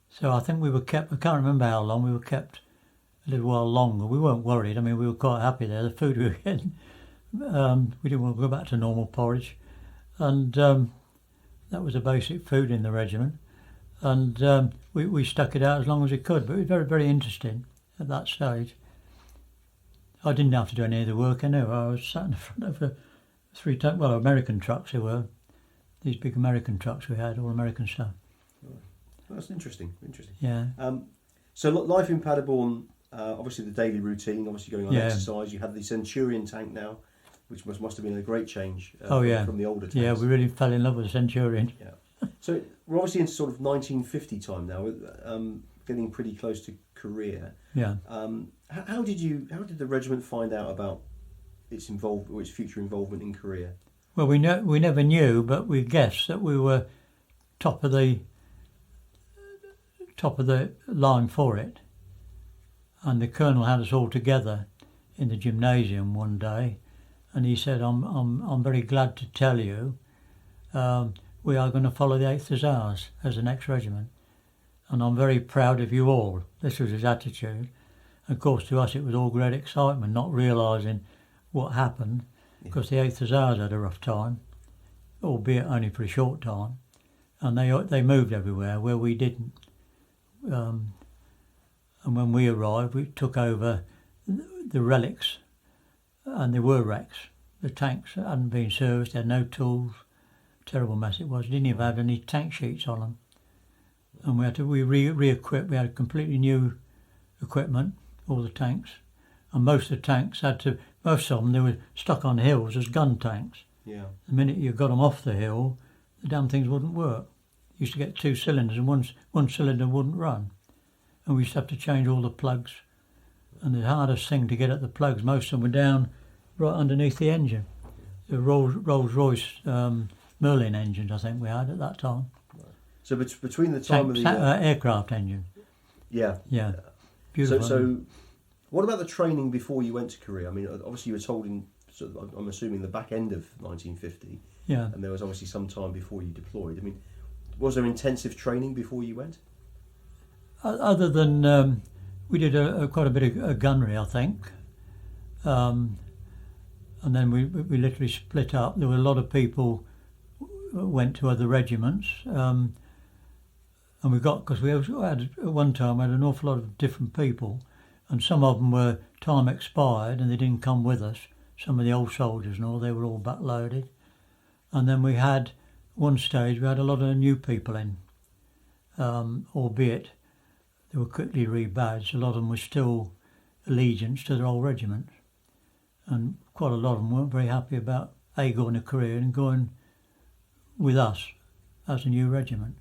so I think we were kept, I can't remember how long, we were kept a little while longer. We weren't worried. I mean, we were quite happy there. The food we were getting, we didn't want to go back to normal porridge. And that was the basic food in the regiment. And we stuck it out as long as we could, but it was very, very interesting at that stage. I didn't have to do any of the work, I knew. I was sat in the front of American trucks they were. These big American trucks we had, all American stuff. Right. Well, that's interesting. Yeah. So life in Paderborn, obviously the daily routine, obviously going on exercise. You had the Centurion tank now, which must have been a great change from the older tanks. Yeah, we really fell in love with the Centurion. Yeah. So we're obviously into sort of 1950 time now, getting pretty close to Korea. Yeah. How did the regiment find out about its future involvement in Korea? Well, we never knew, but we guessed that we were top of the line for it. And the colonel had us all together in the gymnasium one day, and he said, "I'm very glad to tell you, we are going to follow the 8th Hussars as the next regiment, and I'm very proud of you all." This was his attitude. Of course, to us it was all great excitement, not realising what happened, because the 8th Hussars had a rough time, albeit only for a short time, and they moved everywhere where we didn't. And when we arrived, we took over the relics, and there were wrecks. The tanks hadn't been serviced, they had no tools. Terrible mess it was. Didn't even have any tank sheets on them, and we had to re-equip. We had completely new equipment, all the tanks, and most of the tanks most of them they were stuck on hills as gun tanks. Yeah. The minute you got them off the hill, the damn things wouldn't work. You used to get 2 cylinders, and one cylinder wouldn't run, and we used to have to change all the plugs. And the hardest thing to get at the plugs, most of them were down right underneath the engine. The Rolls-Royce Merlin engines, I think we had at that time. Right. So between the time of the aircraft engine. Yeah. Beautiful. So what about the training before you went to Korea? I mean, obviously you were told I'm assuming the back end of 1950. Yeah. And there was obviously some time before you deployed. I mean, was there intensive training before you went? Other than we did quite a bit of gunnery, I think. And then we literally split up. There were a lot of people went to other regiments, and because we also had at one time we had an awful lot of different people, and some of them were time expired and they didn't come with us. Some of the old soldiers and all, they were all backloaded. And then we had one stage we had a lot of new people in, albeit they were quickly rebadged. A lot of them were still allegiance to their old regiment, and quite a lot of them weren't very happy about going to Korea and going with us as a new regiment.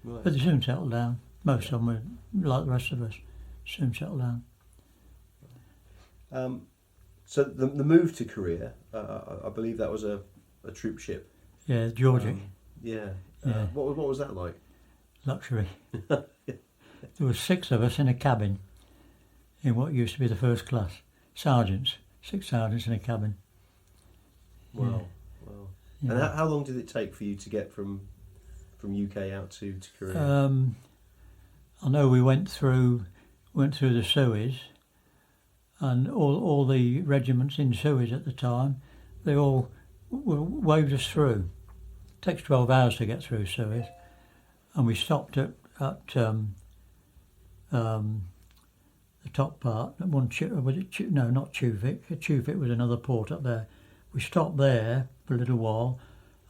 Right. But they soon settled down. Most of them were like the rest of us, soon settled down. So the move to Korea, I believe that was a troop ship. Yeah, Georgic. What was that like? Luxury. There were 6 of us in a cabin in what used to be the first class. Sergeants, 6 sergeants in a cabin. Wow. Yeah. And how long did it take for you to get from UK out to Korea? I know we went through the Suez, and all the regiments in Suez at the time, they all waved us through. It takes 12 hours to get through Suez, and we stopped at the top part. One was it? No, not Chuvik. Chuvik was another port up there. We stopped there for a little while,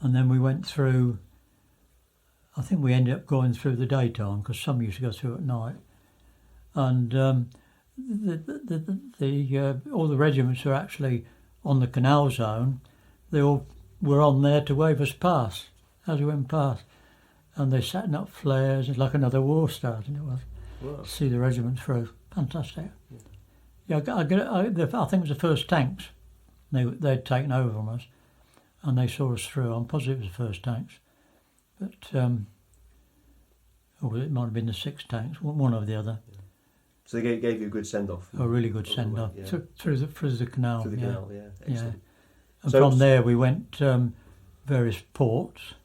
and then we went through. I think we ended up going through the daytime because some used to go through at night, and all the regiments were actually on the canal zone. They all were on there to wave us past as we went past, and they setting up flares. It's like another war starting. It was. Wow. See the regiment through. Fantastic. Yeah, I think it was the first tanks. They'd taken over from us, and they saw us through. I'm positive it was the first tanks, but or it might have been the 6 tanks, one or the other. Yeah. So they gave you a good send off. A really good send off through the canal. Through the canal, yeah. Excellent. And from there we went various ports,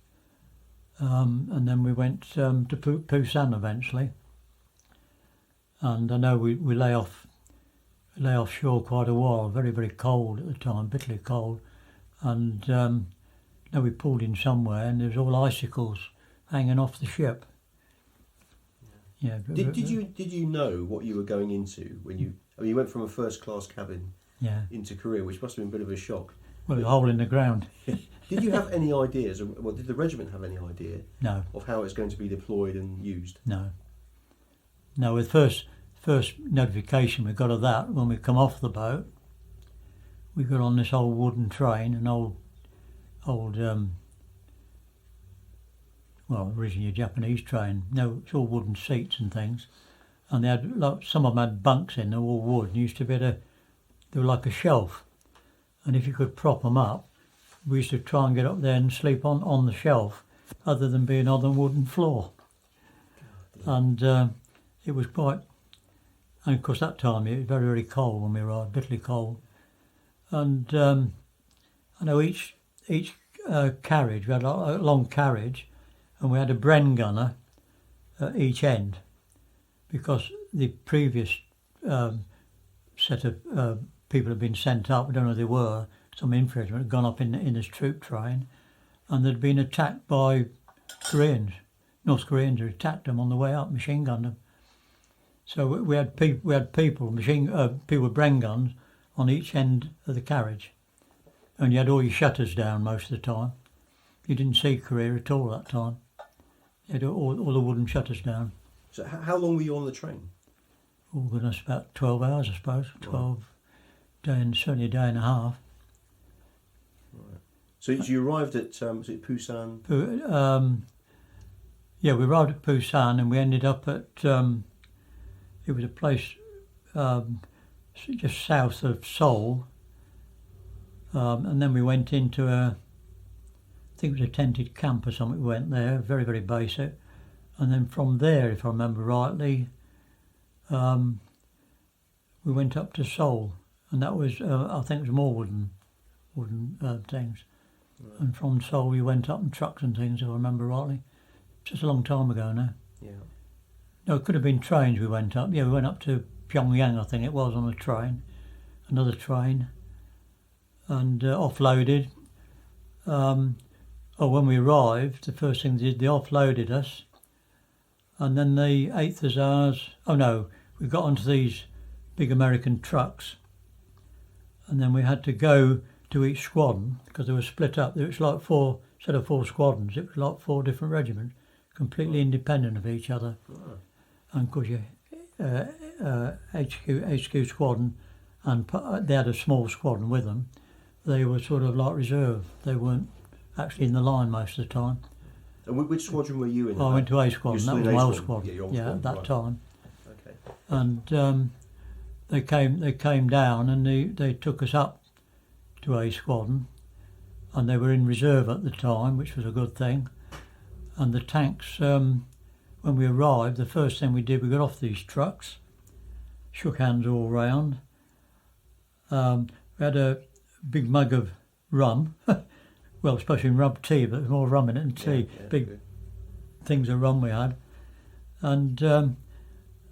and then we went to Busan eventually. And I know we lay offshore quite a while, very, very cold at the time, bitterly cold. And we pulled in somewhere, and there was all icicles hanging off the ship. Yeah. Did you know what you were going into when you went from a first class cabin into Korea, which must have been a bit of a shock. Well, a hole in the ground. Did you have any ideas? Well, did the regiment have any idea? No. Of how it's going to be deployed and used? No. No, with first notification we got of that, when we come off the boat, we got on this old wooden train, an old originally a Japanese train. No, it's all wooden seats and things, and they had some of them had bunks in. They were all wood. And used to be they were like a shelf, and if you could prop them up, we used to try and get up there and sleep on the shelf, other than being on the wooden floor, and. It was quite, and of course that time it was very, very cold when we arrived, bitterly cold. And I know each carriage, we had a long carriage, and we had a Bren gunner at each end, because the previous set of people had been sent up, we don't know who they were, some infantry regiment had gone up in this troop train, and they'd been attacked by Koreans. North Koreans had attacked them on the way up, machine gunned them. So we had people with Bren guns on each end of the carriage, and you had all your shutters down most of the time. You didn't see Korea at all that time. You had all the wooden shutters down. So how long were you on the train? Oh goodness, about 12 hours I suppose. 12 days, certainly a day and a half. Right. So you arrived at was it Busan? Yeah, we arrived at Busan, and we ended up at. It was a place just south of Seoul, and then we went into I think it was a tented camp or something. We went there, very, very basic, and then from there, if I remember rightly, we went up to Seoul, and that was I think it was more wooden things, right. And from Seoul we went up in trucks and things, if I remember rightly. Just a long time ago now. Yeah. No, it could have been trains we went up. Yeah, we went up to Pyongyang, I think it was, on a train. Another train. And offloaded. When we arrived, the first thing they did, they offloaded us. And then the 8th Hussars... Oh no, we got onto these big American trucks. And then we had to go to each squadron, because they were split up. It was like 4 squadrons. It was like 4 different regiments, completely independent of each other. Wow. And of course, HQ squadron, and they had a small squadron with them. They were sort of like reserve. They weren't actually in the line most of the time. And which squadron were you in? I went to A squadron. That was my old squadron. Yeah, at that right. time. Okay. And they came down, and they took us up to A squadron, and they were in reserve at the time, which was a good thing. And the tanks. When we arrived, the first thing we did, we got off these trucks, shook hands all round. We had a big mug of rum. Well, it's supposed to be rum tea, but there's more rum in it than tea. Yeah, big good. things of rum we had. And it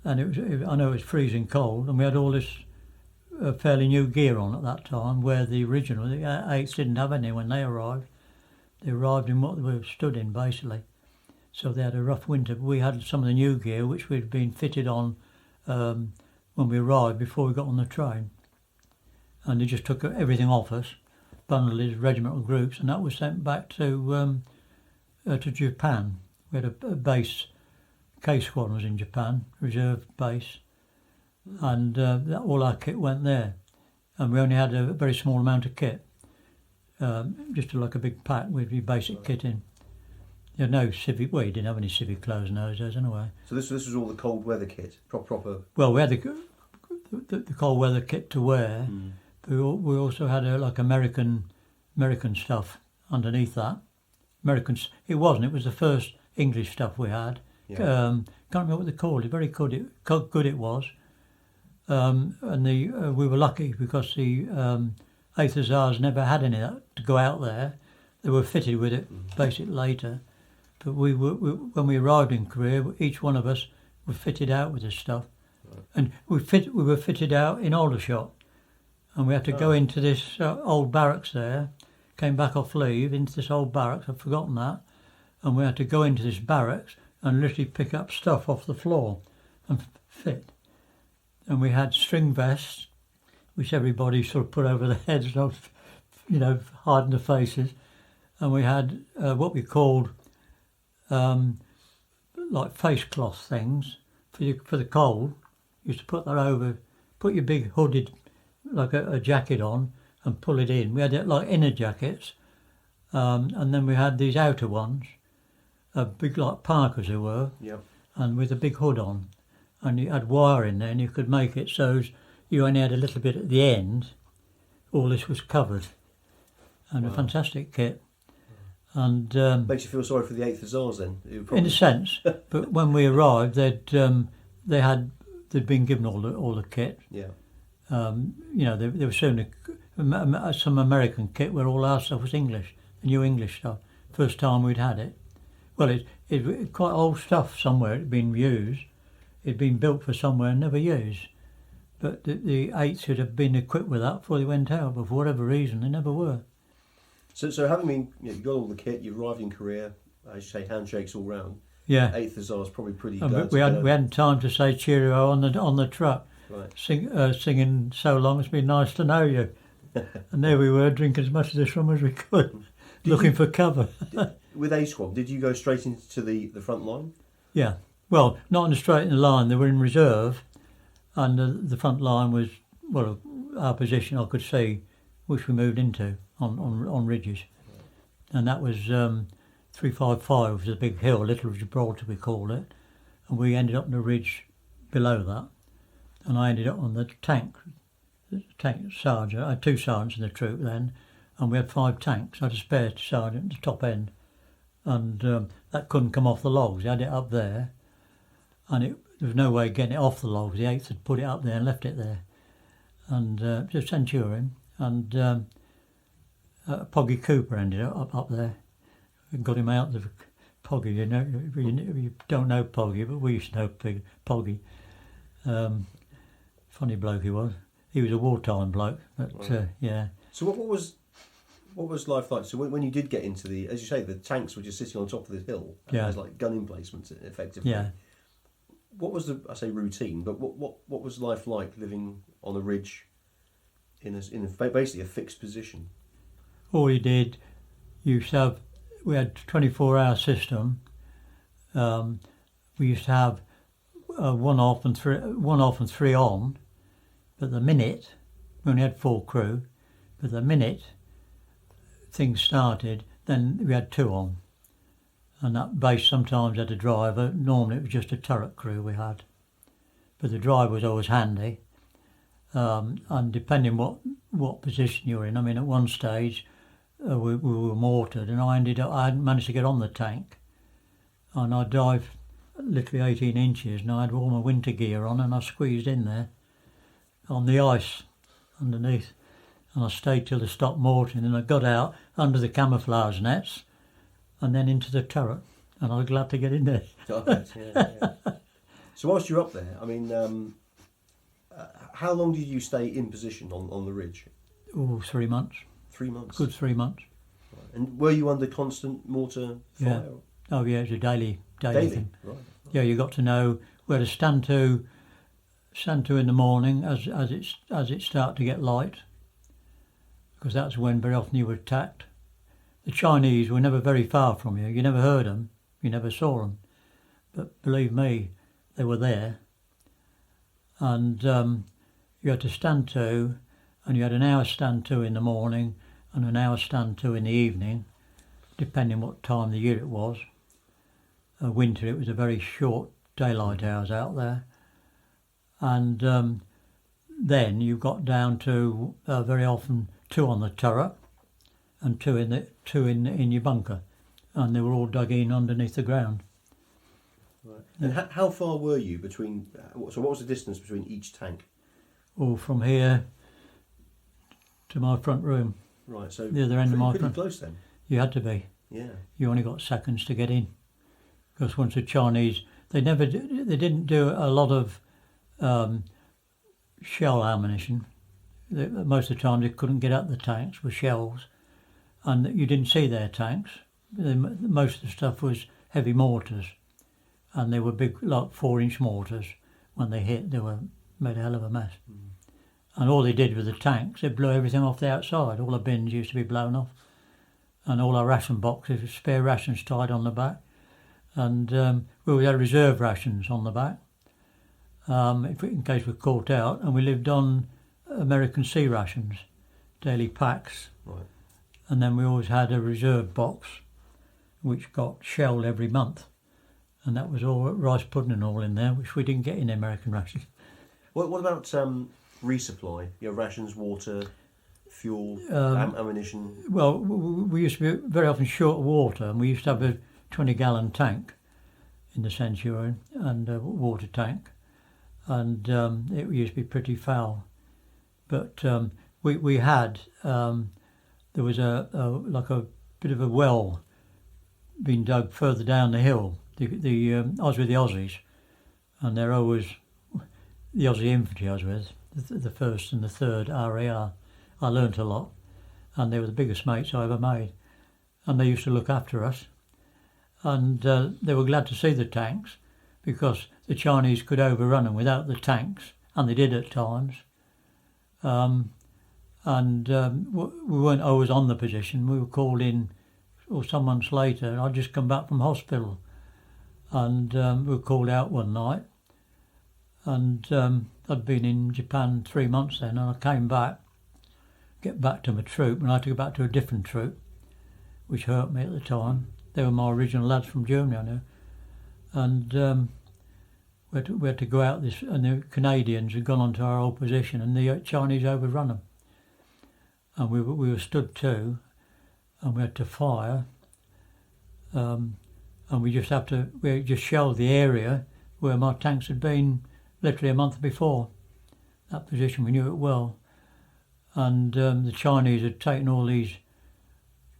was I know it was freezing cold, and we had all this fairly new gear on at that time, where the original, the 8th didn't have any when they arrived. They arrived in what they were stood in, basically. So they had a rough winter. We had some of the new gear, which we'd been fitted on when we arrived before we got on the train. And they just took everything off us, bundled it as regimental groups, and that was sent back to Japan. We had a base, K Squadron was in Japan, reserve base, and all our kit went there. And we only had a very small amount of kit, just like a big pack with your basic kit in. You had no civic, well, you didn't have any civic clothes in those days anyway. So this was all the cold weather kit, proper. Well, we had the cold weather kit to wear, but we also had like American stuff underneath that. It was the first English stuff we had. Yeah. Can't remember what they called it. Very good it was. And we were lucky because the 8th Hussars never had any of that to go out there. They were fitted with it basic later. But when we arrived in Korea, each one of us were fitted out with this stuff. Right. And we were fitted out in Aldershot. And we had to go into this old barracks there, came back off leave into this old barracks, I'd forgotten that. And we had to go into this barracks and literally pick up stuff off the floor and fit. And we had string vests, which everybody sort of put over their heads, hiding the faces. And we had what we called like face cloth things for the cold. You used to put that over, put your big hooded, like a jacket on and pull it in. We had it like inner jackets, and then we had these outer ones, big like parkas they were, and with a big hood on. And you had wire in there and you could make it so you only had a little bit at the end. All this was covered. And a fantastic kit. And makes you feel sorry for the 8th Hussars then? In a sense. But when we arrived, they'd been given all the kit. Yeah. They were soon some American kit where all our stuff was English, the new English stuff. First time we'd had it. Well, it quite old stuff somewhere. It had been used. It'd been built for somewhere and never used. But the 8th should have been equipped with that before they went out, but for whatever reason, they never were. So having been, you got all the kit, you arrived in Korea, as you say, handshakes all round. Yeah. 8th Hussars probably pretty glad. Glad We hadn't time to say cheerio on the truck. Right. Singing so long, it's been nice to know you. And there we were, drinking as much of this rum as we could, looking for cover. With A Squad, did you go straight into the front line? Yeah. Well, not in a straight line. They were in reserve, and the front line was, well, our position I could see, which we moved into on ridges. And that was 355, which is a big hill, Little Gibraltar we called it, and we ended up on the ridge below that. And I ended up on the tank sergeant. I had 2 sergeants in the troop then, and we had 5 tanks. I had a spare sergeant at the top end, and that couldn't come off the logs. He had it up there, and there was no way of getting it off the logs. The 8th had put it up there and left it there. And just Centurion, and Poggy Cooper ended up there. We got him out of Poggy. You don't know Poggy, but we used to know Poggy. Funny bloke he was. He was a wartime bloke, but right. Yeah. So what was life like? So when you did get into as you say, the tanks were just sitting on top of this hill. And there's like gun emplacements effectively. Yeah. What was I say routine, but what was life like living on a ridge in basically a fixed position? All you did, we had 24-hour system. We used to have 1 off and 3 on. But the minute, we only had 4 crew, but the minute things started, then we had 2 on. And that base sometimes had a driver. Normally it was just a turret crew we had. But the driver was always handy. And depending what position you were in, I mean, at one stage we were mortared, and I hadn't managed to get on the tank. And I dived literally 18 inches, and I had all my winter gear on, and I squeezed in there on the ice underneath. And I stayed till they stopped mortaring, and I got out under the camouflage nets and then into the turret, and I was glad to get in there. Yeah. So whilst you're up there, I mean, How long did you stay in position on the ridge? Oh, 3 months. 3 months. Good 3 months. Right. And were you under constant mortar fire? Yeah. Oh yeah, it's a daily thing. Right. Yeah, you got to know where to stand to in the morning as it started to get light, because that's when very often you were attacked. The Chinese were never very far from you. You never heard them, you never saw them, but believe me, they were there. And you had to stand to, and you had an hour stand to in the morning and an hour stand to in the evening, depending what time of the year it was. Winter, it was a very short daylight hours out there. And then you got down to very often 2 on the turret and 2 in your bunker, and they were all dug in underneath the ground. Right. And how far were you between? So what was the distance between each tank? Oh, from here to my front room. Right. So the other end of my pretty front. close then. You had to be. Yeah. You only got seconds to get in, because once the Chinese, they didn't do a lot of shell ammunition. Most of the time they couldn't get at the tanks with shells, and you didn't see their tanks. Most of the stuff was heavy mortars, and they were big, like 4-inch mortars. When they hit, they were made a hell of a mess. Mm. And all they did with the tanks, they blew everything off the outside. All the bins used to be blown off, and all our ration boxes, spare rations tied on the back, and we had reserve rations on the back, in case we're caught out. And we lived on American sea rations, daily packs. Right. And then we always had a reserve box, which got shelled every month, and that was all rice pudding and all in there, which we didn't get in American rations. What about resupply? Your rations, water, fuel, ammunition? Well, we used to be very often short of water, and we used to have a 20-gallon tank in the Centurion, and a water tank, and it used to be pretty foul. But we had, there was like a bit of a well being dug further down the hill. I was with the Aussies, and they're always the Aussie infantry I was with, the 1st and the 3rd RAR. I learnt a lot, and they were the biggest mates I ever made, and they used to look after us, and they were glad to see the tanks, because the Chinese could overrun them without the tanks, and they did at times. We weren't always on the position. We were called in, or some months later, and I'd just come back from hospital, and we were called out one night, and I'd been in Japan 3 months then, and I came back, get back to my troop, and I had to go back to a different troop, which hurt me at the time. They were my original lads from Germany, I know, and we had to go out this, and the Canadians had gone onto our old position, and the Chinese overrun them, and we were stood to, and we had to fire, and we just shelled the area where my tanks had been literally a month before. That position, we knew it well, and the Chinese had taken all these.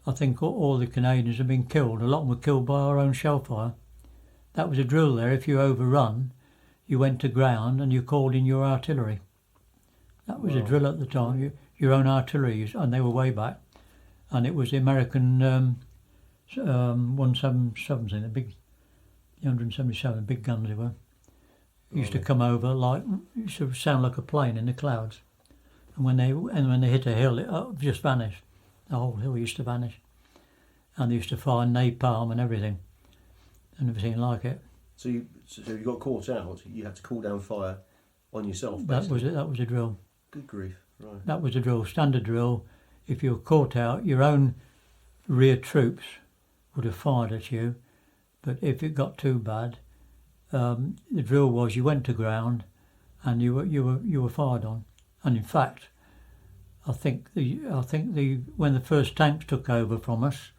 I think all the Canadians had been killed. A lot of them were killed by our own shell fire. That was a drill there. If you overrun, you went to ground and you called in your artillery. That was a drill at the time. Your own artillery, and they were way back. And it was the American 177, the big, the 177, big guns they were. Used to come over used to sound like a plane in the clouds. And when they hit a hill, it just vanished. The whole hill used to vanish. And they used to fire napalm and everything. And everything like it. So you got caught out, you had to call down fire on yourself, basically. That was it. That was a drill. Good grief, right. That was a drill, standard drill. If you were caught out, your own rear troops would have fired at you. But if it got too bad, the drill was you went to ground and you were fired on. And in fact, I think when the first tanks took over from us,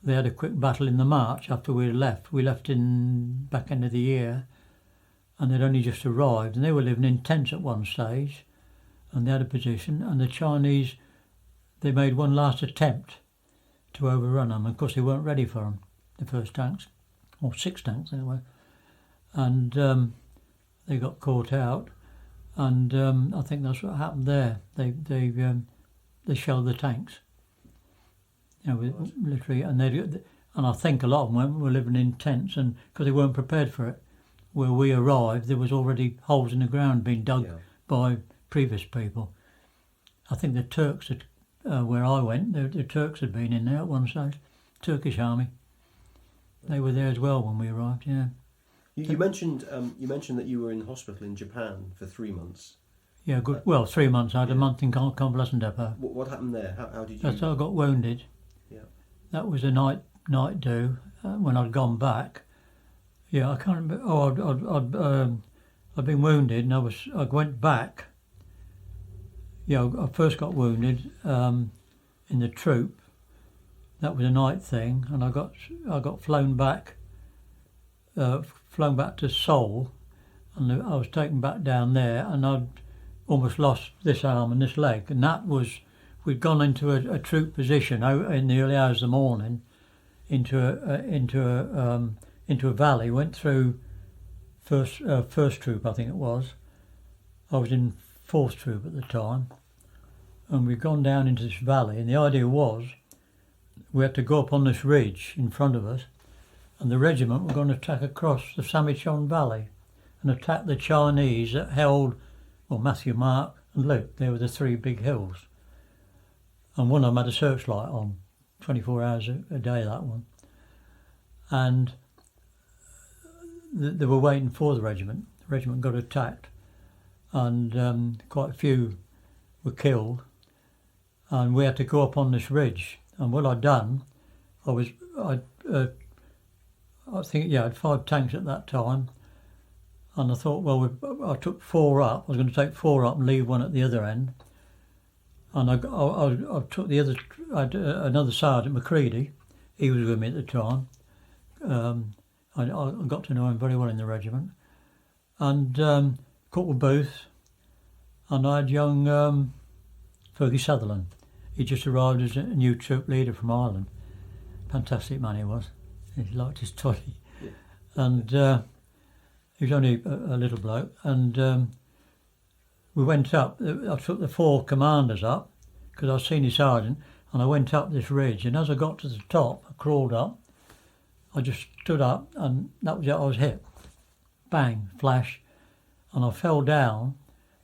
they had a quick battle in the march after we had left. We left in back end of the year, and they'd only just arrived, and they were living in tents at one stage, and they had a position, and the Chinese, they made one last attempt to overrun them. Of course, they weren't ready for them, the first tanks, or 6 tanks anyway, and they got caught out, and I think that's what happened there. They shelled the tanks, literally, and I think a lot of them were living in tents, and because they weren't prepared for it. Where we arrived, there was already holes in the ground being dug by previous people. I think the Turks had, where I went, the Turks had been in there at one stage. Turkish army. They were there as well when we arrived. Yeah. You mentioned that you were in hospital in Japan for 3 months. Yeah, good. Well, 3 months. I had a month in convalescent depot. What happened there? How did you? That's how I got wounded. Yeah. That was a night do when I'd gone back. Yeah, I can't remember. Oh, I'd been wounded, and I went back. Yeah, I first got wounded in the troop. That was a night thing, and I got flown back to Seoul, and I was taken back down there, and I'd almost lost this arm and this leg, and that was we'd gone into a troop position in the early hours of the morning, into a valley, went through first troop, I think it was. I was in fourth troop at the time, and we'd gone down into this valley, and the idea was we had to go up on this ridge in front of us, and the regiment were going to attack across the Samichon Valley and attack the Chinese that held, well, Matthew, Mark and Luke. They were the 3 big hills, and one of them had a searchlight on 24 hours a day, that one. And they were waiting for the regiment. The regiment got attacked, and quite a few were killed, and we had to go up on this ridge. And what I'd done, I had 5 tanks at that time, and I thought, well, I took 4 up. I was going to take 4 up and leave one at the other end. And I took the other. I had another sergeant, Macready. He was with me at the time. I got to know him very well in the regiment, and Corporal Booth, and I had young Fergie Sutherland. He just arrived as a new troop leader from Ireland. Fantastic man he was. He liked his toddy. Yeah. And he was only a little bloke. And we went up. I took the 4 commanders up because I was senior sergeant, and I went up this ridge. And as I got to the top, I crawled up. I just stood up, and that was it. I was hit. Bang, flash. And I fell down.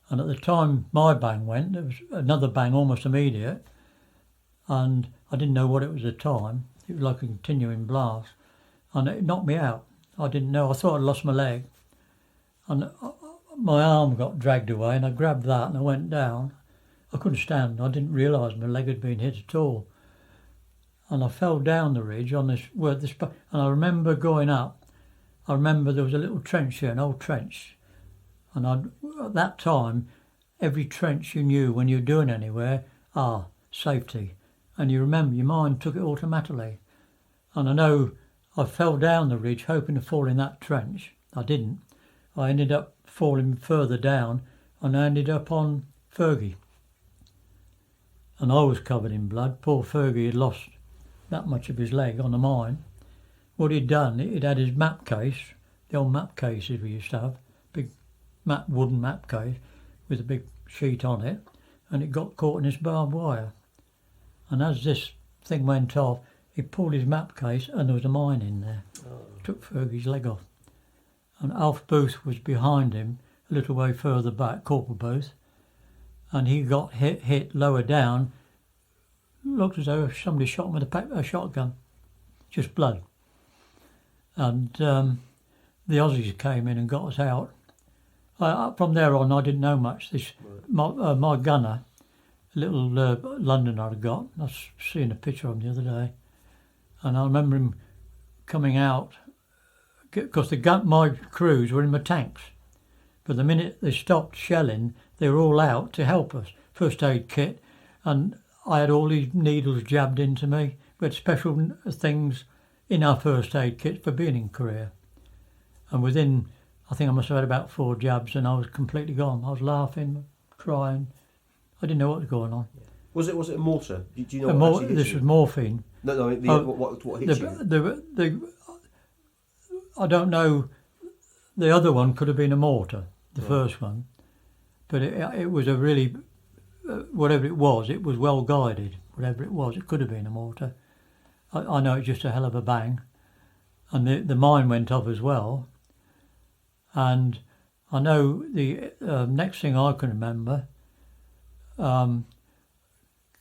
And at the time my bang went, there was another bang almost immediate. And I didn't know what it was at the time. It was like a continuing blast. And it knocked me out. I didn't know. I thought I'd lost my leg. And my arm got dragged away, and I grabbed that and I went down. I couldn't stand. I didn't realise my leg had been hit at all. And I fell down the ridge on this, and I remember going up. I remember there was a little trench here, an old trench. And at that time, every trench you knew when you were doing anywhere, safety. And you remember, your mind took it automatically. And I know I fell down the ridge hoping to fall in that trench. I didn't. I ended up falling further down, and I ended up on Fergie. And I was covered in blood. Poor Fergie had lost that much of his leg on the mine. What he'd done, he'd had his map case, the old map cases we used to have, big wooden map case with a big sheet on it, and it got caught in this barbed wire. And as this thing went off, he pulled his map case, and there was a mine in there. Took Fergie's leg off. And Alf Booth was behind him, a little way further back, Corporal Booth, and he got hit lower down. Looked as though somebody shot him with a shotgun, just blood. And the Aussies came in and got us out. From there on, I didn't know much. My gunner, a little Londoner I'd got, I was seeing a picture of him the other day, and I remember him coming out, because my crews were in my tanks. But the minute they stopped shelling, they were all out to help us. First aid kit, and I had all these needles jabbed into me. We had special things in our first aid kit for being in Korea. And within, I think I must have had about 4 jabs, and I was completely gone. I was laughing, crying. I didn't know what was going on. Was it a mortar? Do you know what actually hit This you? was morphine. No, what hit you? I don't know. The other one could have been a mortar, the first one. but it was a really, whatever it was well guided. Whatever it was, it could have been a mortar. I know it's just a hell of a bang. And the mine went off as well. And I know the next thing I can remember,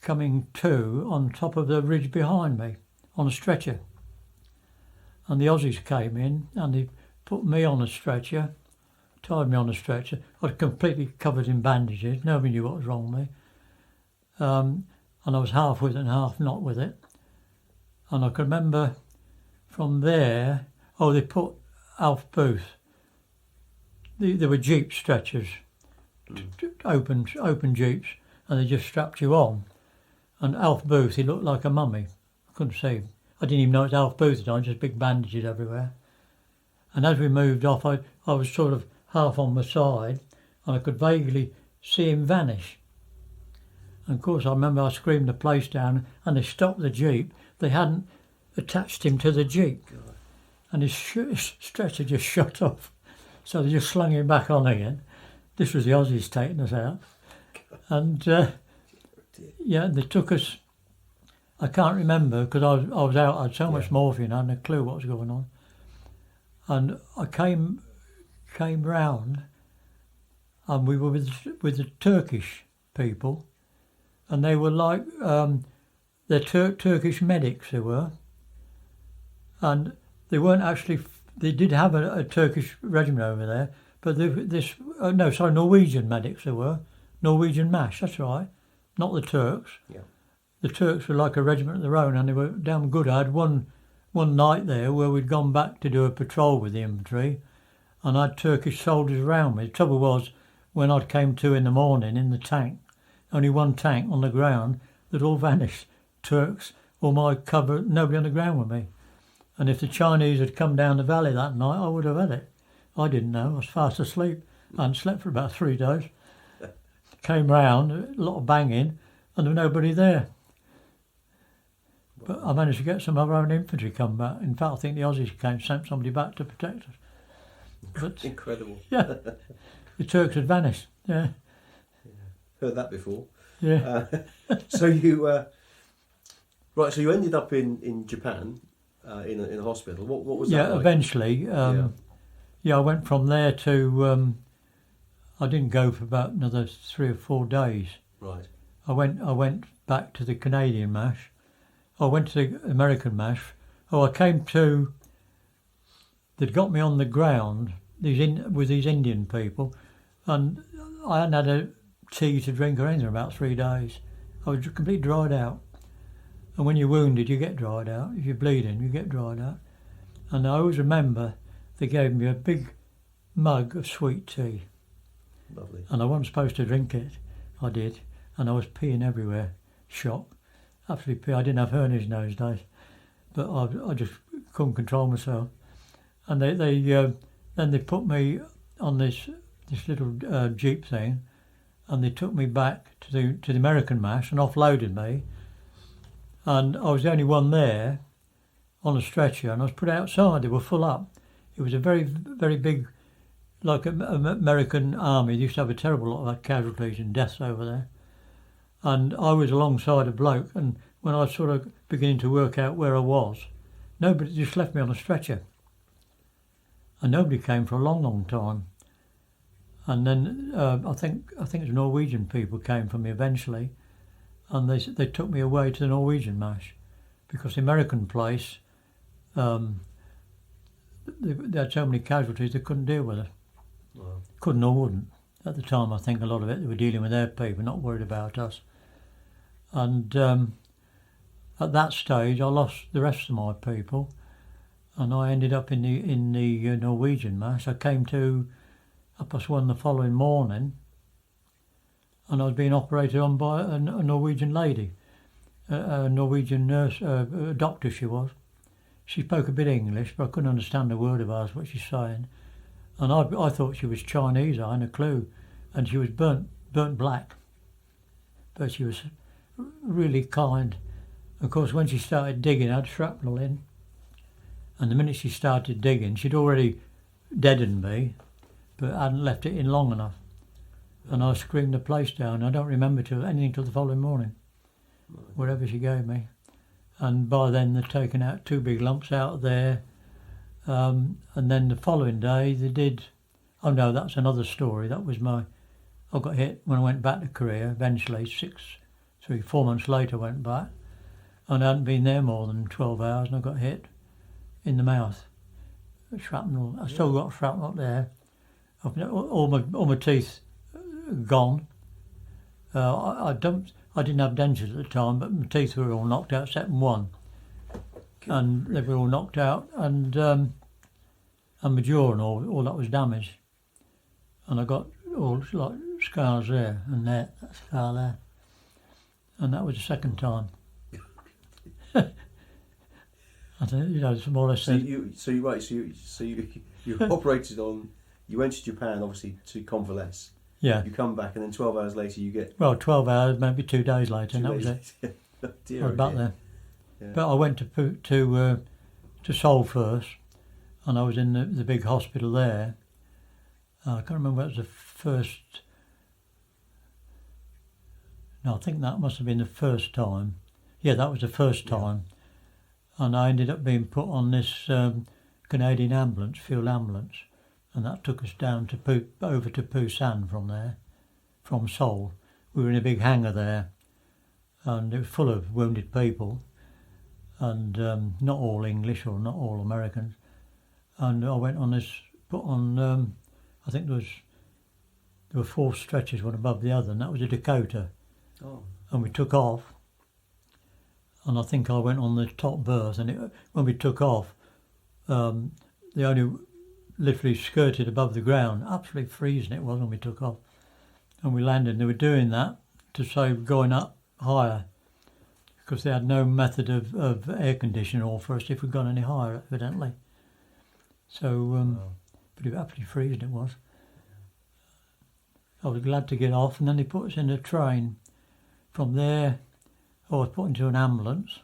coming to on top of the ridge behind me on a stretcher. And the Aussies came in and they put me on a stretcher, tied me on a stretcher. I was completely covered in bandages. Nobody knew what was wrong with me. And I was half with it and half not with it. And I can remember from there, they put Alf Booth. There were jeep stretchers, open jeeps, and they just strapped you on. And Alf Booth, he looked like a mummy. I couldn't see him. I didn't even know it was Alf Booth at the time, just big bandages everywhere. And as we moved off, I was sort of half on my side, and I could vaguely see him vanish. And of course, I remember I screamed the place down, and they stopped the jeep. They hadn't attached him to the jeep, and his stretcher just shot off. So they just slung him back on again. This was the Aussies taking us out. And they took us. I can't remember because I was out. I had so much morphine. I hadn't a clue what was going on. And I came round, and we were with the Turkish people, and they were like they're Turkish medics. They were, and they weren't actually. They did have a Turkish regiment over there, but Norwegian medics they were. Norwegian MASH, that's right, not the Turks. Yeah. The Turks were like a regiment of their own, and they were damn good. I had one night there where we'd gone back to do a patrol with the infantry, and I had Turkish soldiers around me. The trouble was, when I came to in the morning in the tank, only one tank on the ground, they'd all vanished. Turks, all my cover, nobody on the ground with me. And if the Chinese had come down the valley that night, I would have had it. I didn't know. I was fast asleep. I hadn't slept for about 3 days. Came round, a lot of banging, and there was nobody there. But I managed to get some of our own infantry come back. In fact, I think the Aussies sent somebody back to protect us. But, incredible. Yeah. The Turks had vanished. Yeah. Heard that before. Yeah. So you so you ended up in Japan. In a hospital. What was that like? Yeah, eventually. I went from there to. I didn't go for about another 3 or 4 days. Right. I went back to the Canadian MASH. I went to the American MASH. I came to. They'd got me on the ground with these Indian people, and I hadn't had a tea to drink or anything for about 3 days. I was completely dried out. And when you're wounded, you get dried out. If you're bleeding, you get dried out. And I always remember they gave me a big mug of sweet tea. Lovely. And I wasn't supposed to drink it. I did. And I was peeing everywhere. Shock. Absolutely pee. I didn't have hernias in those days. But I just couldn't control myself. And then they put me on this little jeep thing, and they took me back to the American MASH and offloaded me. And I was the only one there on a stretcher, and I was put outside. They were full up. It was a very, very big, like American army. They used to have a terrible lot of casualties and deaths over there. And I was alongside a bloke, and when I was sort of beginning to work out where I was, nobody just left me on a stretcher. And nobody came for a long, long time. And then I think it was Norwegian people came for me eventually. And they took me away to the Norwegian MASH because the American place, they had so many casualties they couldn't deal with it. Wow. Couldn't or wouldn't. At the time, I think a lot of it, they were dealing with their people, not worried about us. And at that stage, I lost the rest of my people, and I ended up in the Norwegian MASH. I came to 1:30 the following morning, and I was being operated on by a Norwegian lady, a Norwegian nurse, a doctor she was. She spoke a bit of English, but I couldn't understand a word of ours, what she's saying. And I thought she was Chinese, I hadn't a clue. And she was burnt black. But she was really kind. Of course, when she started digging, I had shrapnel in. And the minute she started digging, she'd already deadened me, but hadn't left it in long enough. and I screamed the place down. I don't remember anything till the following morning, whatever she gave me. And by then they'd taken out 2 big lumps out of there. And then the following day they did... Oh no, that's another story. That was I got hit when I went back to Korea, eventually, 4 months later I went back. And I hadn't been there more than 12 hours and I got hit in the mouth. Shrapnel. I still got shrapnel up there. All my teeth gone. I didn't have dentures at the time, but my teeth were all knocked out except one, and they were all knocked out, and my jaw and all that was damaged, and I got all like scars there and there, that scar there, and that was the second time. I think, it's more or less. So you operated on. You went to Japan, obviously, to convalesce. Yeah. You come back, and then 12 hours later, you get. Well, 12 hours, maybe 2 days later, and that was it. Dear, I was back there. Yeah. But I went to Seoul first, and I was in the big hospital there. I can't remember what was the first. No, I think that must have been the first time. Yeah, that was the first time. And I ended up being put on this Canadian ambulance, field ambulance, and that took us down to over to Busan from there, from Seoul. We were in a big hangar there, and it was full of wounded people, and not all English or not all Americans. And I went on this, put on, I think there were 4 stretchers, one above the other, and that was a Dakota. Oh. And we took off, and I think I went on the top berth, and when we took off, they only literally skirted above the ground. Absolutely freezing it was when we took off. And we landed, and they were doing that to save going up higher, because they had no method of air conditioning all for us if we'd gone any higher, evidently. So, but it was absolutely freezing it was. I was glad to get off, and then they put us in a train. From there, I was put into an ambulance,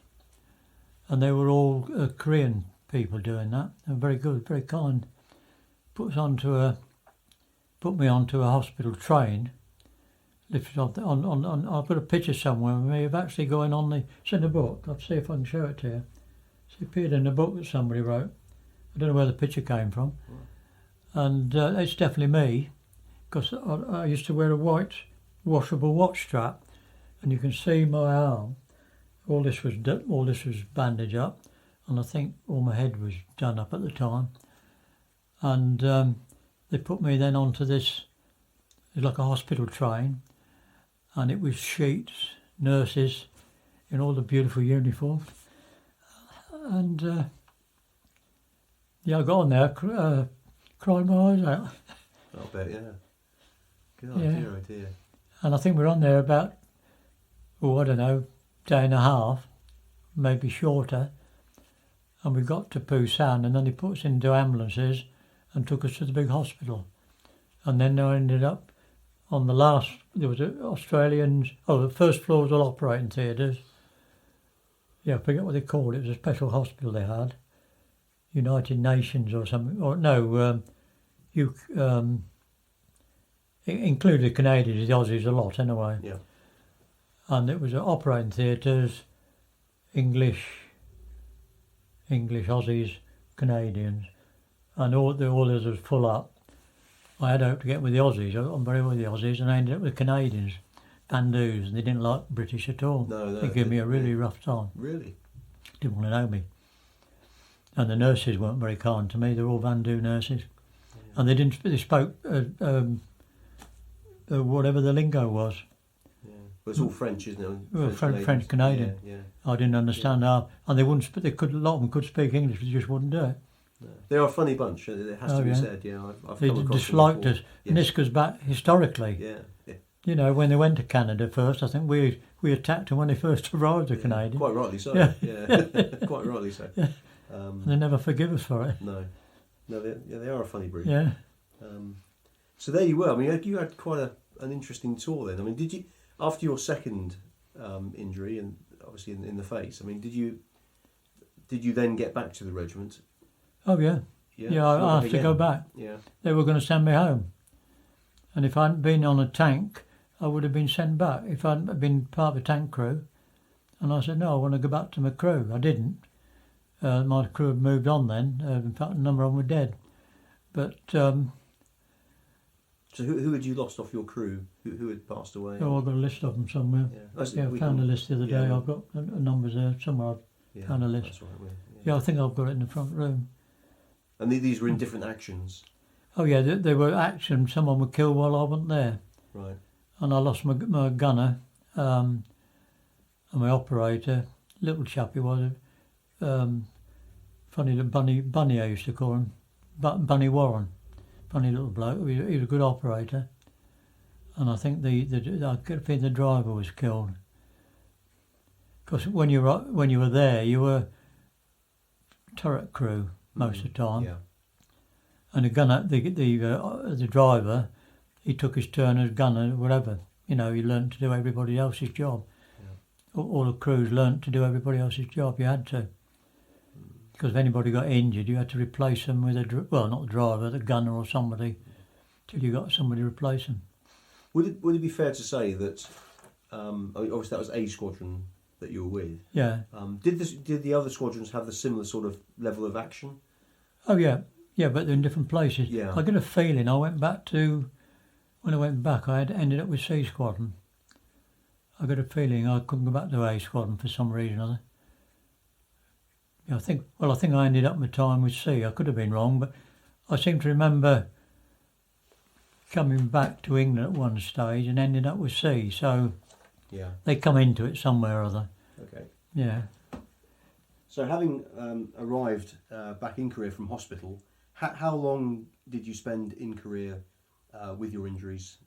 and they were all Korean people doing that. They were very good, very kind. Put me onto a hospital train. Lifted off I've got a picture somewhere of me of actually going on it's in the book. I'll see if I can show it to you. It appeared in the book that somebody wrote. I don't know where the picture came from. And it's definitely me, because I used to wear a white washable watch strap, and you can see my arm. All this was bandaged up, and I think all my head was done up at the time. And they put me then onto this, it was like a hospital train, and it was sheets, nurses in all the beautiful uniforms. And I got on there, cried my eyes out. I'll bet, yeah. Good idea. And I think we were on there about, I don't know, day and a half, maybe shorter. And we got to Busan, and then they put us into ambulances and took us to the big hospital. And then I ended up on the last, there was the first floor was all operating theatres. Yeah, I forget what they called it. It was a special hospital they had. United Nations or something. Or no, it included the Canadians, the Aussies a lot anyway. Yeah. And it was operating theatres, English, Aussies, Canadians, and all those was full up. I had hoped to get with the Aussies. I got on very well with the Aussies, and I ended up with Canadians, Bandus, and they didn't like British at all. No, they gave me a really rough time. Really? Didn't want to know me. And the nurses weren't very kind to me. They were all Bandu nurses, and they spoke whatever the lingo was. Well, it's all French, isn't it? Well, French Canadian. Yeah. I didn't understand how, and they wouldn't. They could. A lot of them could speak English, but they just wouldn't do it. No. They are a funny bunch. It has to be said. Yeah, I've they come across disliked them us, before. and this goes back historically. Yeah. You know, when they went to Canada first, I think we attacked them when they first arrived, the Canadians. Quite rightly so. Yeah. Quite rightly so. Yeah. They never forgive us for it. No, they are a funny breed. Yeah. So there you were. I mean, you had quite an interesting tour then. I mean, did you, after your second injury, and obviously in the face, I mean, did you then get back to the regiment? Oh yeah. Yeah, I had to go back. Yeah. They were going to send me home. And if I hadn't been on a tank, I would have been sent back. If I hadn't been part of a tank crew, and I said, no, I want to go back to my crew. I didn't. My crew had moved on then. In fact, a number of them were dead. But So who had you lost off your crew? Who had passed away? oh, I've got a list of them somewhere. Yeah, I found a list the other day. yeah. I've got numbers there somewhere. I've found a list. That's right. Yeah, I think I've got it in the front room. And these were in different actions. Oh yeah, they were action. Someone was killed while I wasn't there, Right. and I lost my gunner and my operator. Little chap he was. Funny little Bunny I used to call him, Bunny Warren. Funny little bloke. He was a good operator, and I think the driver was killed. Because when you were there, you were turret crew most of the time. Yeah. And the gunner, the driver, he took his turn as gunner, whatever. You know, he learned to do everybody else's job. Yeah. All the crews learnt to do everybody else's job. You had to. Because if anybody got injured, you had to replace them with not the driver, the gunner or somebody, till you got somebody to replace them. Would it be fair to say that obviously that was a squadron that you were with? Yeah. Did the other squadrons have the similar sort of level of action? Oh yeah, but they're in different places. Yeah. I get a feeling when I went back, I had ended up with C Squadron. I got a feeling I couldn't go back to A Squadron for some reason or other. Yeah, I think I ended up my time with C. I could have been wrong, but I seem to remember coming back to England at one stage and ending up with C. So Yeah. they come into it somewhere or other. Okay. Yeah. So having arrived back in Korea from hospital, how long did you spend in Korea with your injuries?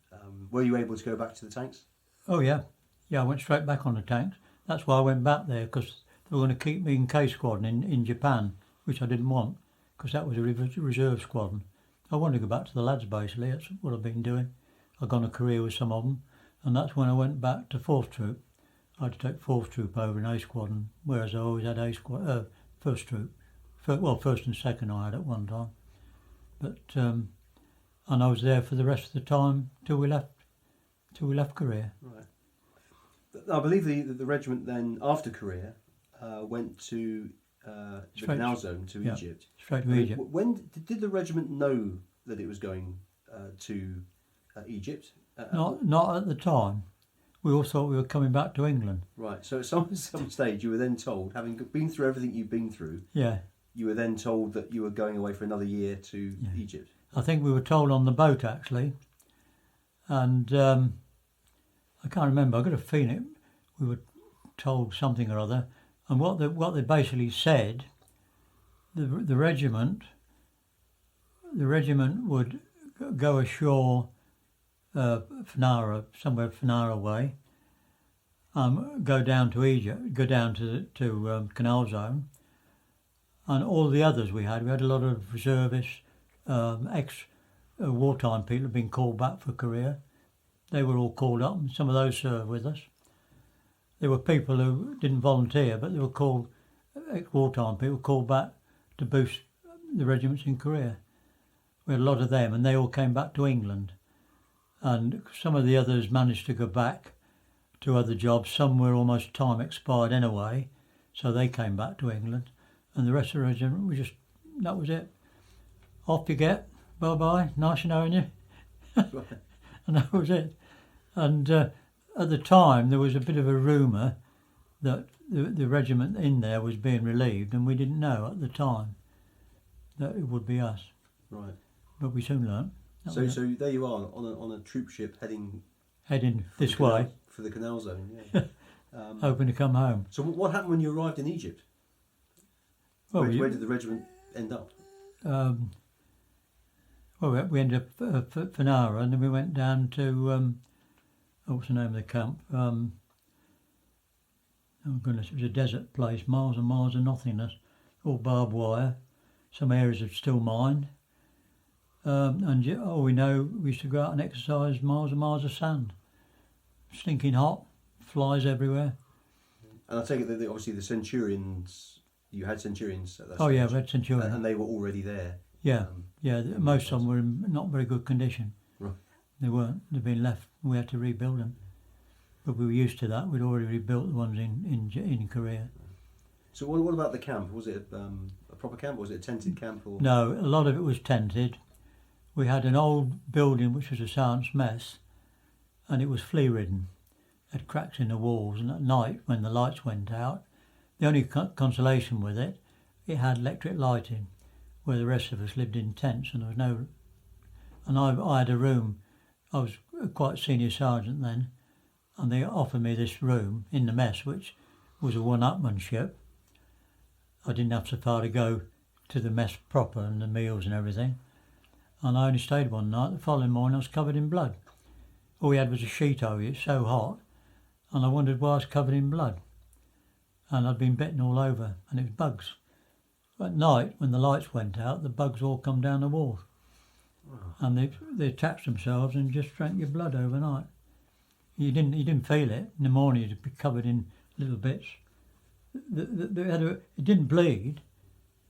Were you able to go back to the tanks? Oh yeah. Yeah, I went straight back on the tanks. That's why I went back there, because they were going to keep me in K Squadron in Japan, which I didn't want, because that was a reserve squadron. I wanted to go back to the lads, basically. That's what I've been doing. I've gone a career with some of them, and that's when I went back to 4th Troop. I had to take 4th Troop over in A Squadron, whereas I always had 1st Troop. 1st and 2nd I had at one time. But and I was there for the rest of the time till we left Korea. Right. I believe the regiment then, after Korea, went to the Canal Zone to Egypt. Straight to Egypt. When did the regiment know that it was going to Egypt? Not at the time. We all thought we were coming back to England. Right. So at some stage, you were then told, having been through everything you've been through, Yeah. you were then told that you were going away for another year to Egypt. I think we were told on the boat, actually, and I can't remember. I got a feeling we were told something or other, and what they basically said, the regiment would go ashore, Fanara way, go down to Egypt, go down to Canal Zone, and all the others we had a lot of reservists, wartime people have been called back for Korea. They were all called up, and some of those served with us. There were people who didn't volunteer, but they were called, wartime people called back to boost the regiments in Korea. We had a lot of them, and they all came back to England. And some of the others managed to go back to other jobs. Some were almost time expired anyway, so they came back to England. And the rest of the regiment, that was it. Off you get, bye-bye, nice knowing you. And that was it. And at the time, there was a bit of a rumour that the regiment in there was being relieved, and we didn't know at the time that it would be us. Right. But we soon learnt. So there you are on a troop ship heading this way for the Canal Zone. Yeah. hoping to come home. So what happened when you arrived in Egypt? Well, where did the regiment end up? We ended up at Fanara, and then we went down to what's the name of the camp? Oh goodness, it was a desert place, miles and miles of nothingness, all barbed wire, some areas of still mined. And all we know, we used to go out and exercise miles and miles of sand. Stinking hot, flies everywhere. And I take it that obviously the Centurions, you had Centurions at that Oh stage. yeah, we had Centurions. And they were already there. Yeah, most of them were in not very good condition. Right. They weren't. They'd been left. We had to rebuild them. But we were used to that. We'd already rebuilt the ones in Korea. So what about the camp? Was it a proper camp, or was it a tented camp? Or? No, a lot of it was tented. We had an old building which was a sergeant's mess, and it was flea-ridden. It had cracks in the walls, and at night when the lights went out, the only consolation with it, it had electric lighting, where the rest of us lived in tents, and there was no. And I had a room. I was quite a senior sergeant then, and they offered me this room in the mess, which was a one-upmanship. I didn't have so far to go to the mess proper and the meals and everything. And I only stayed one night. The following morning I was covered in blood. All we had was a sheet over it, so hot, and I wondered why I was covered in blood. And I'd been bitten all over, and it was bugs. At night, when the lights went out, the bugs all come down the walls. Oh. And they attached themselves and just drank your blood overnight. You didn't feel it. In the morning you'd be covered in little bits. It didn't bleed,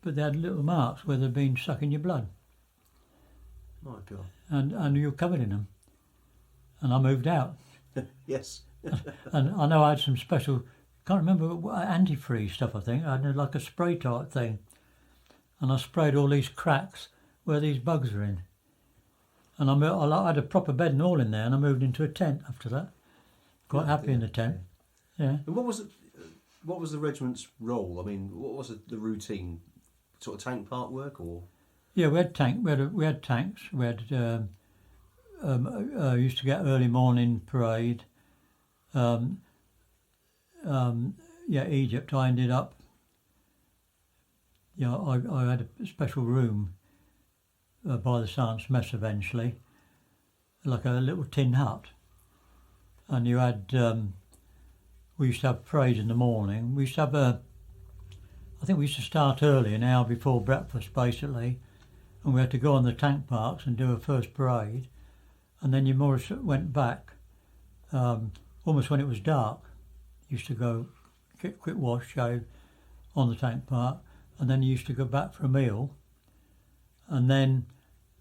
but they had little marks where they'd been sucking your blood. My God. And you were covered in them. And I moved out. Yes. And I know I had some special, can't remember, antifreeze stuff I think. I had like a spray type thing. And I sprayed all these cracks where these bugs were in. And I had a proper bed and all in there, and I moved into a tent after that. Quite happy in the tent. Yeah. And what was the regiment's role? I mean, what was the routine? Sort of tank part work, or? Yeah, we had tanks. We had used to get early morning parade. Egypt. I ended up. Yeah, I had a special room by the sergeant's mess eventually, like a little tin hut, and you had. We used to have parade in the morning. We used to have I think we used to start early, an hour before breakfast basically, and we had to go on the tank parks and do a first parade, and then you more went back almost when it was dark. You used to go quick wash, shave on the tank park, and then you used to go back for a meal, and then,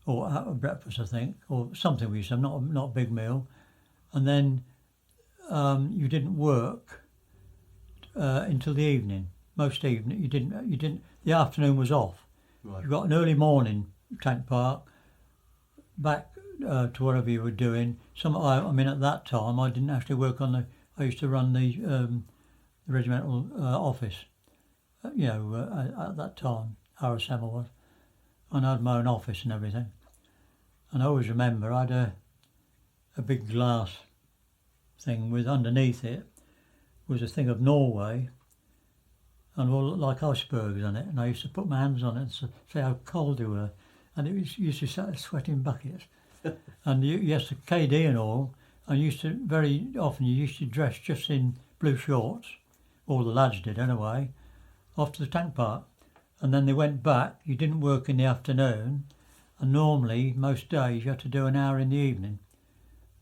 or a breakfast I think, or something we used to have, not a big meal, and then you didn't work until the evening. Most evening you didn't. The afternoon was off. Right. You got an early morning tank park, back to whatever you were doing. I mean, at that time I didn't actually work on the. I used to run the regimental office. At that time, RSM I was, and I had my own office and everything. And I always remember I had a big glass thing with underneath it was a thing of Norway and all like icebergs on it, and I used to put my hands on it and say how cold they were, and it used to start sweating buckets. And you used to KD and all, and very often you used to dress just in blue shorts, all the lads did anyway, off to the tank park, and then they went back. You didn't work in the afternoon, and normally most days you had to do an hour in the evening,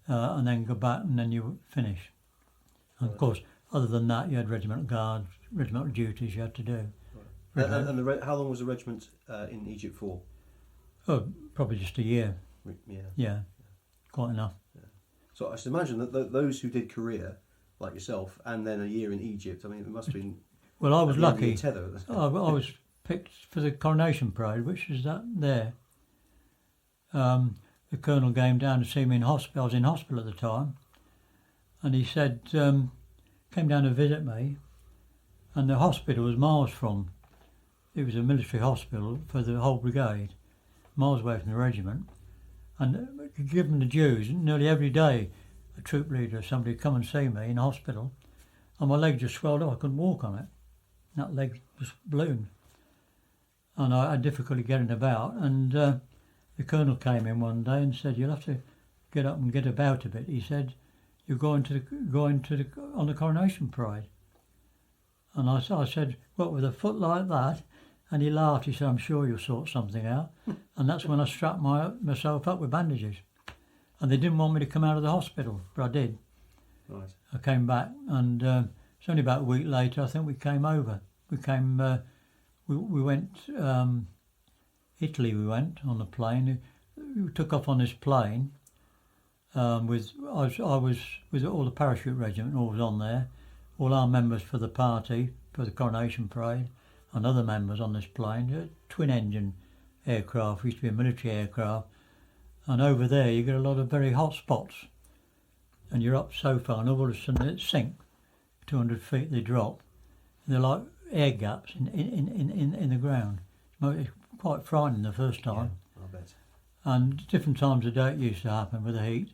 and then go back, and then you finish. And of course, other than that, you had regimental guards, regimental duties you had to do. Right. And how long was the regiment in Egypt for? Oh, probably just a year. Yeah, quite enough. Yeah. So I should imagine that those who did Korea, like yourself, and then a year in Egypt, I mean, it must have been. Well, I was lucky. I was picked for the coronation parade, which is that there. The colonel came down to see me in hospital. I was in hospital at the time, and he said, came down to visit me, and the hospital was miles from. It was a military hospital for the whole brigade, miles away from the regiment. And given the dues, nearly every day a troop leader or somebody would come and see me in hospital, and my leg just swelled up. I couldn't walk on it. That leg just ballooned. And I had difficulty getting about, and the colonel came in one day and said, "You'll have to get up and get about a bit." He said, "You're going on the coronation parade." And I said, "What, with a foot like that?" And he laughed. He said, "I'm sure you'll sort something out." And that's when I strapped myself up with bandages. And they didn't want me to come out of the hospital, but I did. Right. I came back, and it's only about a week later, I think we came over. We went, Italy we went on the plane. We took off on this plane, I was with all the parachute regiment, all was on there, all our members for the party, for the coronation parade, and other members on this plane, twin engine aircraft, used to be a military aircraft, and over there you get a lot of very hot spots, and you're up so far and all of a sudden it sinks, 200 feet they drop, and they're like air gaps in the ground. It's quite frightening the first time. Yeah, I bet. And different times of day it used to happen with the heat.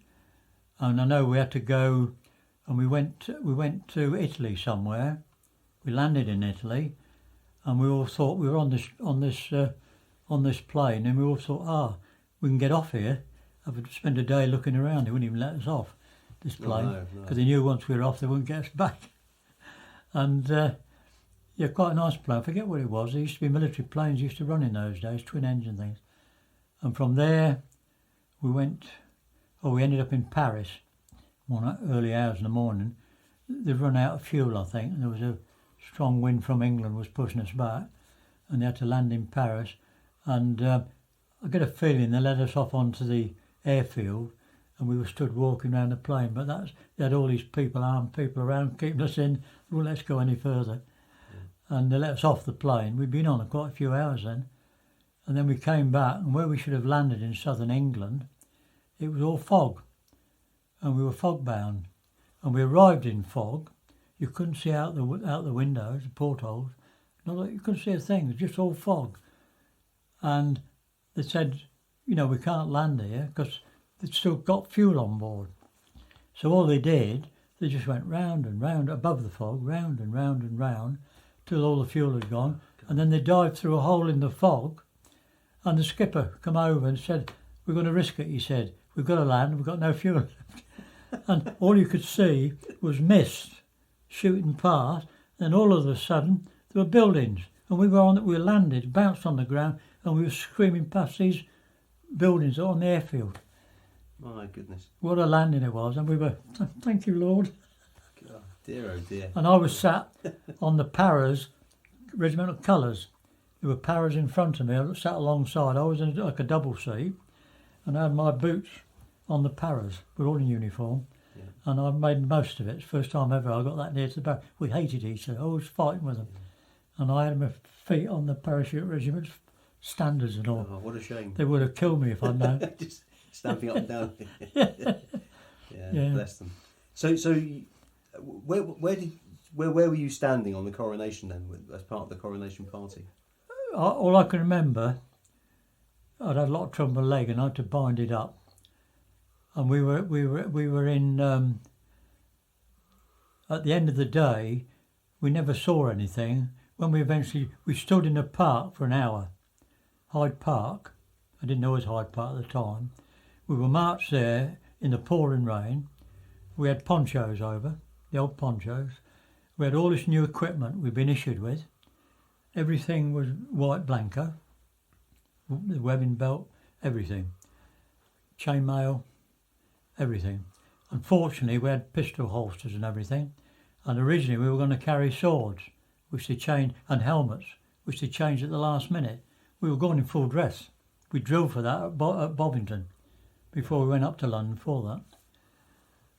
And I know we had to go, and we went to Italy somewhere. We landed in Italy, and we all thought we were on this plane, and we all thought, we can get off here. I would spend a day looking around. They wouldn't even let us off this plane because they knew once we were off they wouldn't get us back. And yeah, quite a nice plane. I forget what it was. There used to be military planes used to run in those days, twin engine things. And from there, we ended up in Paris one early hours in the morning. They'd run out of fuel, I think, and there was a strong wind from England was pushing us back, and they had to land in Paris. And I get a feeling they let us off onto the airfield, and we were stood walking around the plane. But they had all these armed people around, keeping us in. They wouldn't let us go any further. Yeah. And they let us off the plane. We'd been on quite a few hours then. And then we came back, and where we should have landed in southern England, it was all fog. And we were fog bound. And we arrived in fog. You couldn't see out the windows, the portholes. You couldn't see a thing. It was just all fog. And they said, we can't land here because they'd still got fuel on board. So all they did, they just went round and round above the fog, round and round and round, till all the fuel had gone. And then they dived through a hole in the fog. And the skipper come over and said, "We're going to risk it," he said. "We've got to land, we've got no fuel left." And all you could see was mist shooting past, and all of a sudden there were buildings. And we were landed, bounced on the ground, and we were screaming past these buildings on the airfield. My goodness. What a landing it was. And we were, "Thank you, Lord." Oh dear, oh dear. And I was sat on the paras, regimental colours. There were paras in front of me. I sat alongside. I was in like a double seat, and I had my boots on the paras. We're all in uniform, yeah. And I made most of it. It's the first time ever I got that near to the barracks. We hated each other. I was fighting with them, yeah. And I had my feet on the parachute regiment standards and all. Oh, what a shame! They would have killed me if I'd known. Just stamping up and down. Yeah, bless them. So where were you standing on the coronation then, as part of the coronation party? All I can remember, I'd had a lot of trouble with my leg, and I had to bind it up. And we were in. At the end of the day, we never saw anything. When we stood in a park for an hour, Hyde Park. I didn't know it was Hyde Park at the time. We were marched there in the pouring rain. We had ponchos over, the old ponchos. We had all this new equipment we'd been issued with. Everything was white blanco, the webbing belt, everything. Chainmail, everything. Unfortunately, we had pistol holsters and everything. And originally we were going to carry swords, which they changed, and helmets, which they changed at the last minute. We were going in full dress. We drilled for that at Bovington before we went up to London for that.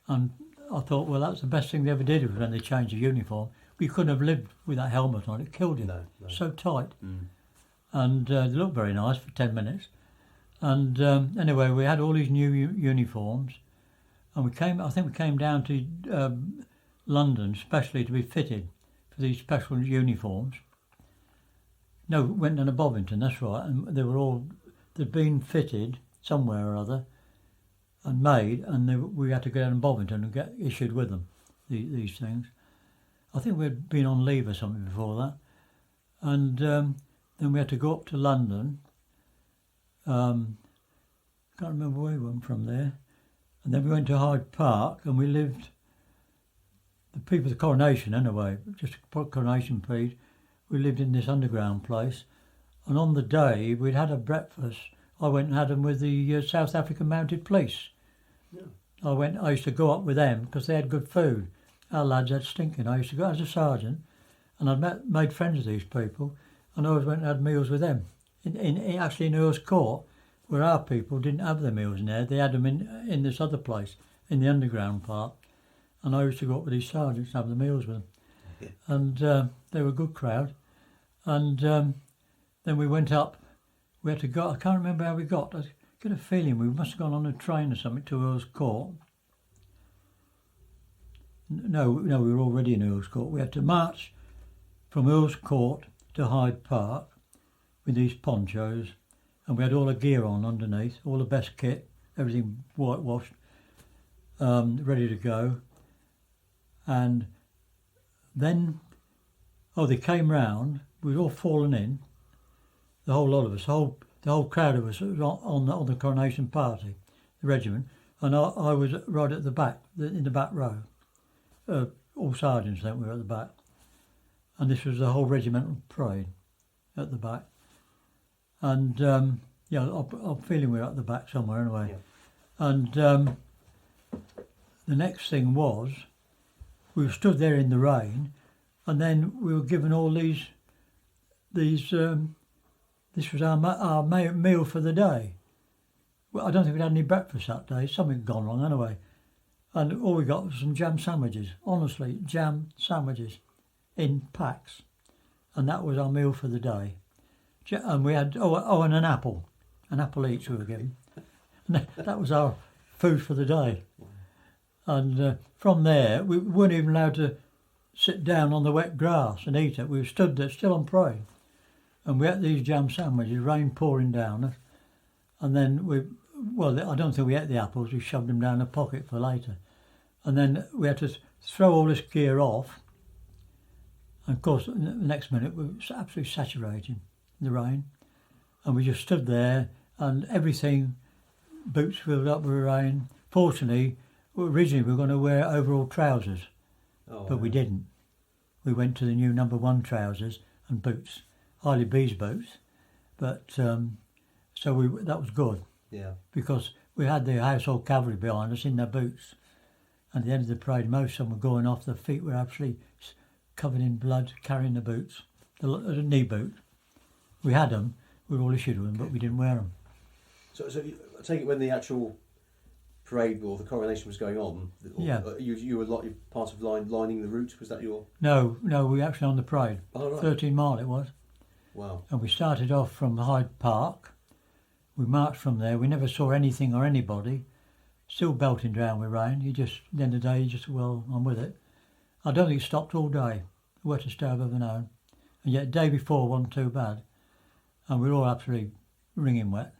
And I thought, well, that's the best thing they ever did was when they changed the uniform. We couldn't have lived with that helmet on. It killed you. No. So tight. Mm. And they looked very nice for 10 minutes. And anyway, we had all these new uniforms. And I think we came down to London specially to be fitted for these special uniforms. No, we went down to Bovington, that's right. And they'd been fitted somewhere or other and made, and we had to go down to Bovington and get issued with them, these things. I think we'd been on leave or something before that. And then we had to go up to London. Can't remember where we went from there. And then we went to Hyde Park, and we lived, the people of the coronation anyway, just a coronation piece, we lived in this underground place. And on the day we'd had a breakfast, I went and had them with the South African Mounted Police. Yeah. I used to go up with them because they had good food. Our lads had stinking. I used to go as a sergeant, and I'd made friends with these people, and I always went and had meals with them. Actually in Earl's Court, where our people didn't have their meals in there. They had them in this other place, in the underground part. And I used to go up with these sergeants and have the meals with them. Yeah. And they were a good crowd. And then we went up. We had to go. I can't remember how we got. I get a feeling we must have gone on a train or something to Earl's Court. No, we were already in Earl's Court. We had to march from Earl's Court to Hyde Park with these ponchos, and we had all the gear on underneath, all the best kit, everything whitewashed, ready to go. And then, they came round. We were all fallen in, the whole lot of us, the whole crowd of us on the coronation party, the regiment, and I was right at the back, in the back row. All sergeants then were at the back, and this was the whole regimental parade at the back. And I'm feeling we're at the back somewhere anyway. Yeah. And the next thing was, we were stood there in the rain, and then we were given all these. This was our meal for the day. Well, I don't think we'd had any breakfast that day. Something had gone wrong anyway. And all we got was some jam sandwiches. Honestly, jam sandwiches in packs. And that was our meal for the day. And we had, and an apple. An apple each we were given. And that was our food for the day. And from there, we weren't even allowed to sit down on the wet grass and eat it. We were stood there still on parade. And we ate these jam sandwiches, rain pouring down us. And then I don't think we ate the apples, we shoved them down the pocket for later. And then we had to throw all this gear off. And of course, the next minute we were absolutely saturated in the rain. And we just stood there and everything, boots filled up with rain. Fortunately, originally we were going to wear overall trousers, but we didn't. We went to the new number 1 trousers and boots. Harley B's boots, but that was good. Yeah. Because we had the household cavalry behind us in their boots. And at the end of the parade, most of them were going off. Their feet were absolutely covered in blood, carrying the boots, the knee boot. We had them. We were all issued them, but we didn't wear them. So I take it when the actual parade or the coronation was going on. You were part of lining the route. Was that your? No, we were actually on the parade. Oh, right. 13 mile it was. Wow. And we started off from Hyde Park. We marched from there. We never saw anything or anybody. Still belting down with rain. At the end of the day, I'm with it. I don't think it stopped all day. The wettest day I've ever known. And yet the day before wasn't too bad. And we were all absolutely wringing wet.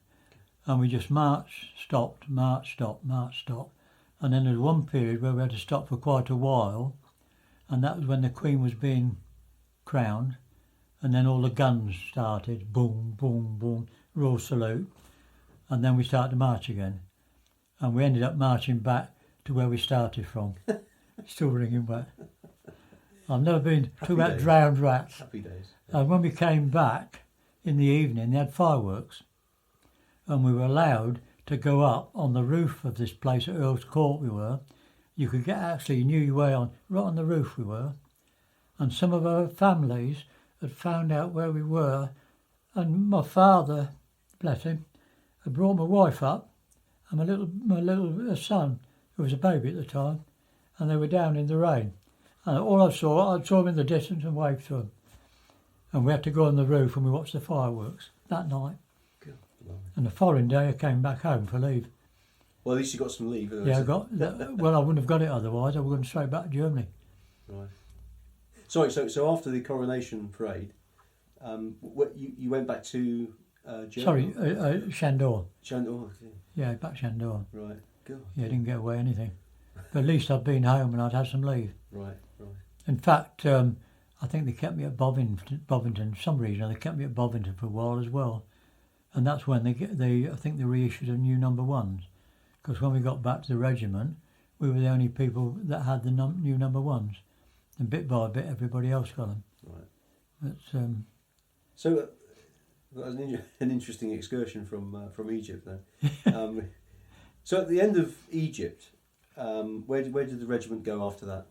And we just marched, stopped, marched, stopped, marched, stopped. And then there was one period where we had to stop for quite a while. And that was when the Queen was being crowned. And then all the guns started, boom, boom, boom, Royal salute. And then we started to march again. And we ended up marching back to where we started from. Still wringing wet. I've never been talking about drowned rats. Happy days. Yeah. And when we came back in the evening, they had fireworks. And we were allowed to go up on the roof of this place at Earl's Court we were. You could you knew your way on, right on the roof we were. And some of our families had found out where we were, and my father, bless him, had brought my wife up and my little son, who was a baby at the time, and they were down in the rain. And all I saw them in the distance and waved to them. And we had to go on the roof and we watched the fireworks that night. Good. And the following day I came back home for leave. Well, at least you got some leave. Yeah, I wouldn't have got it otherwise. I would have gone straight back to Germany. Right. Sorry, so after the coronation parade, you went back to Germany? Sorry, Shandor. Shandor, yeah, back Shandor. Right, good. Yeah, I didn't get away anything. But at least I'd been home and I'd had some leave. Right. In fact, I think they kept me at Bovington. For some reason, they kept me at Bovington for a while as well. And that's when I think they reissued a new number 1s. Because when we got back to the regiment, we were the only people that had the new number 1s. And bit by bit, everybody else got them. Right. But, so that was an interesting excursion from Egypt then. So at the end of Egypt, where did the regiment go after that?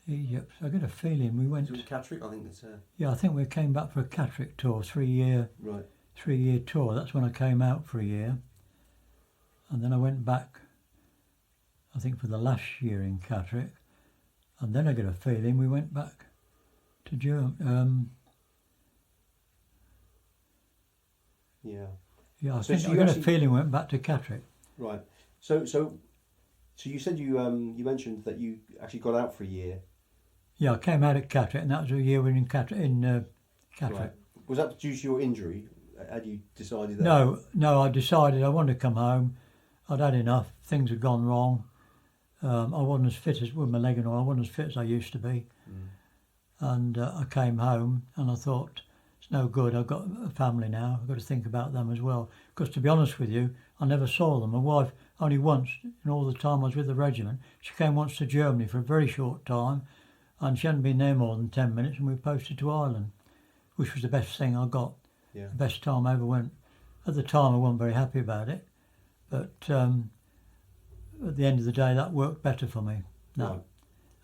Egypt. I get a feeling we went. To Catterick, I think that's. Yeah, I think we came back for a Catterick tour, 3-year. Right. 3-year tour. That's when I came out for a year. And then I went back, I think, for the last year in Catterick. And then I get a feeling we went back to Germany. Yeah. Yeah, I So think you I got actually- a feeling we went back to Catterick. Right. So you said you mentioned that you actually got out for a year. Yeah, I came out at Catterick, and that was a year in Catterick. Right. Was that due to your injury? Had you decided that? No, I decided I wanted to come home. I'd had enough. Things had gone wrong. I wasn't as fit as with my leg and all. I wasn't as fit as I used to be. And I came home and I thought, it's no good. I've got a family now. I've got to think about them as well. Because to be honest with you, I never saw them. My wife only once in all the time I was with the regiment. She came once to Germany for a very short time, and she hadn't been there more than 10 minutes, and we posted to Ireland, which was the best thing I got. Yeah. The best time I ever went. At the time, I wasn't very happy about it, but at the end of the day, that worked better for me. No. Right.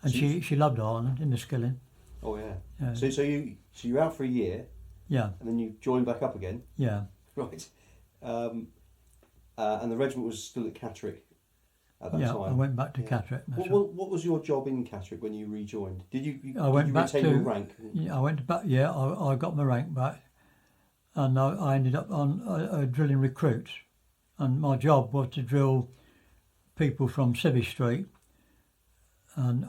And So she loved Ireland, Inniskilling. Oh yeah. Yeah. So you're out for a year, Yeah, and then you joined back up again. yeah. Right. And the regiment was still at Catterick at that Yeah, time. I went back to Yeah. Catterick. that's right. What was your job in Catterick when you rejoined? Did you I went did you back retain to your rank? Yeah, I went back. Yeah, I got my rank back, and I ended up on drilling recruits, and my job was to drill people from Civvy Street. And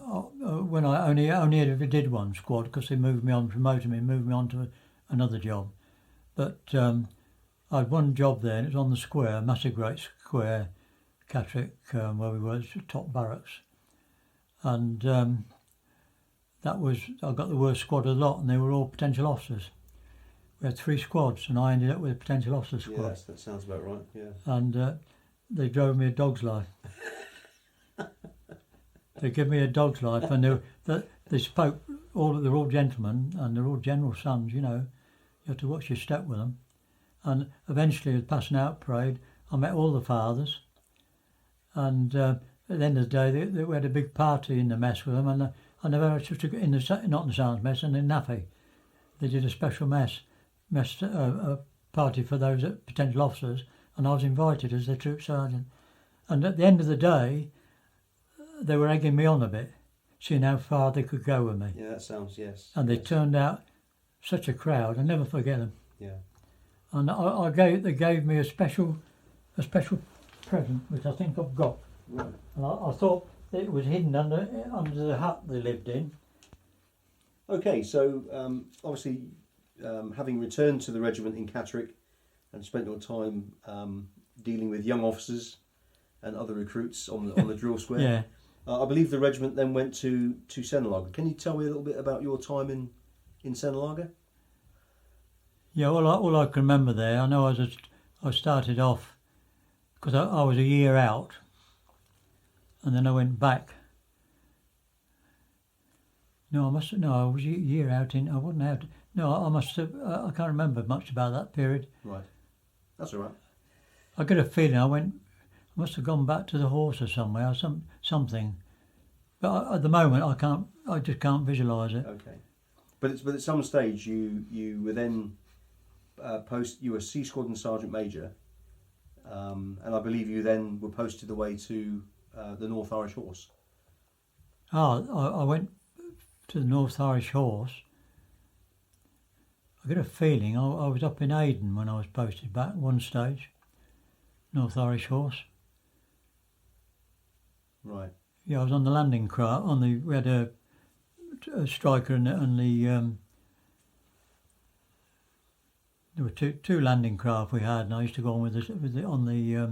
when I only ever did one squad because they promoted me, moved me on to another job. But I had one job there, and it was on the square, massive great square, Catterick, where we were, top barracks. And that was, I got the worst squad of the lot, and they were all potential officers. We had 3 squads, and I ended up with a potential officer squad. Yes, that sounds about right. Yeah. And they drove me a dog's life. They gave me a dog's life, and they spoke, they're all gentlemen, and they're all general sons, you know. You have to watch your step with them. And eventually, at passing out parade, I met all the fathers. And at the end of the day, we had a big party in the mess with them, and I never not in the sergeant's mess, in the NAFI. They did a special a party for those potential officers, and I was invited as the troop sergeant. And at the end of the day, they were egging me on a bit, seeing how far they could go with me. Yeah, that sounds, yes. And they yes. turned out such a crowd. I'll never forget them. Yeah. And they gave me a special present, which I think I've got. Right. And I thought it was hidden under the hut they lived in. Okay, so obviously, having returned to the regiment in Catterick and spent your time dealing with young officers and other recruits on the drill square, Yeah. I believe the regiment then went to Senelager. Can you tell me a little bit about your time in Senelager? Yeah, all I can remember there, I know I started off, because I was a year out, and then I went back. No, I was a year out I wasn't out. No, I must have, I can't remember much about that period. Right. That's all right. I get a feeling I must have gone back to the horse or somewhere, or something. But at the moment, I just can't visualise it. Okay. But at some stage you were then you were C Squadron Sergeant Major, and I believe you then were posted away to the North Irish Horse. I went to the North Irish Horse. I get a feeling I was up in Aden when I was posted back one stage. North Irish Horse. Right. Yeah, I was on the landing craft. We had a striker and the there were two landing craft we had, and I used to go on on the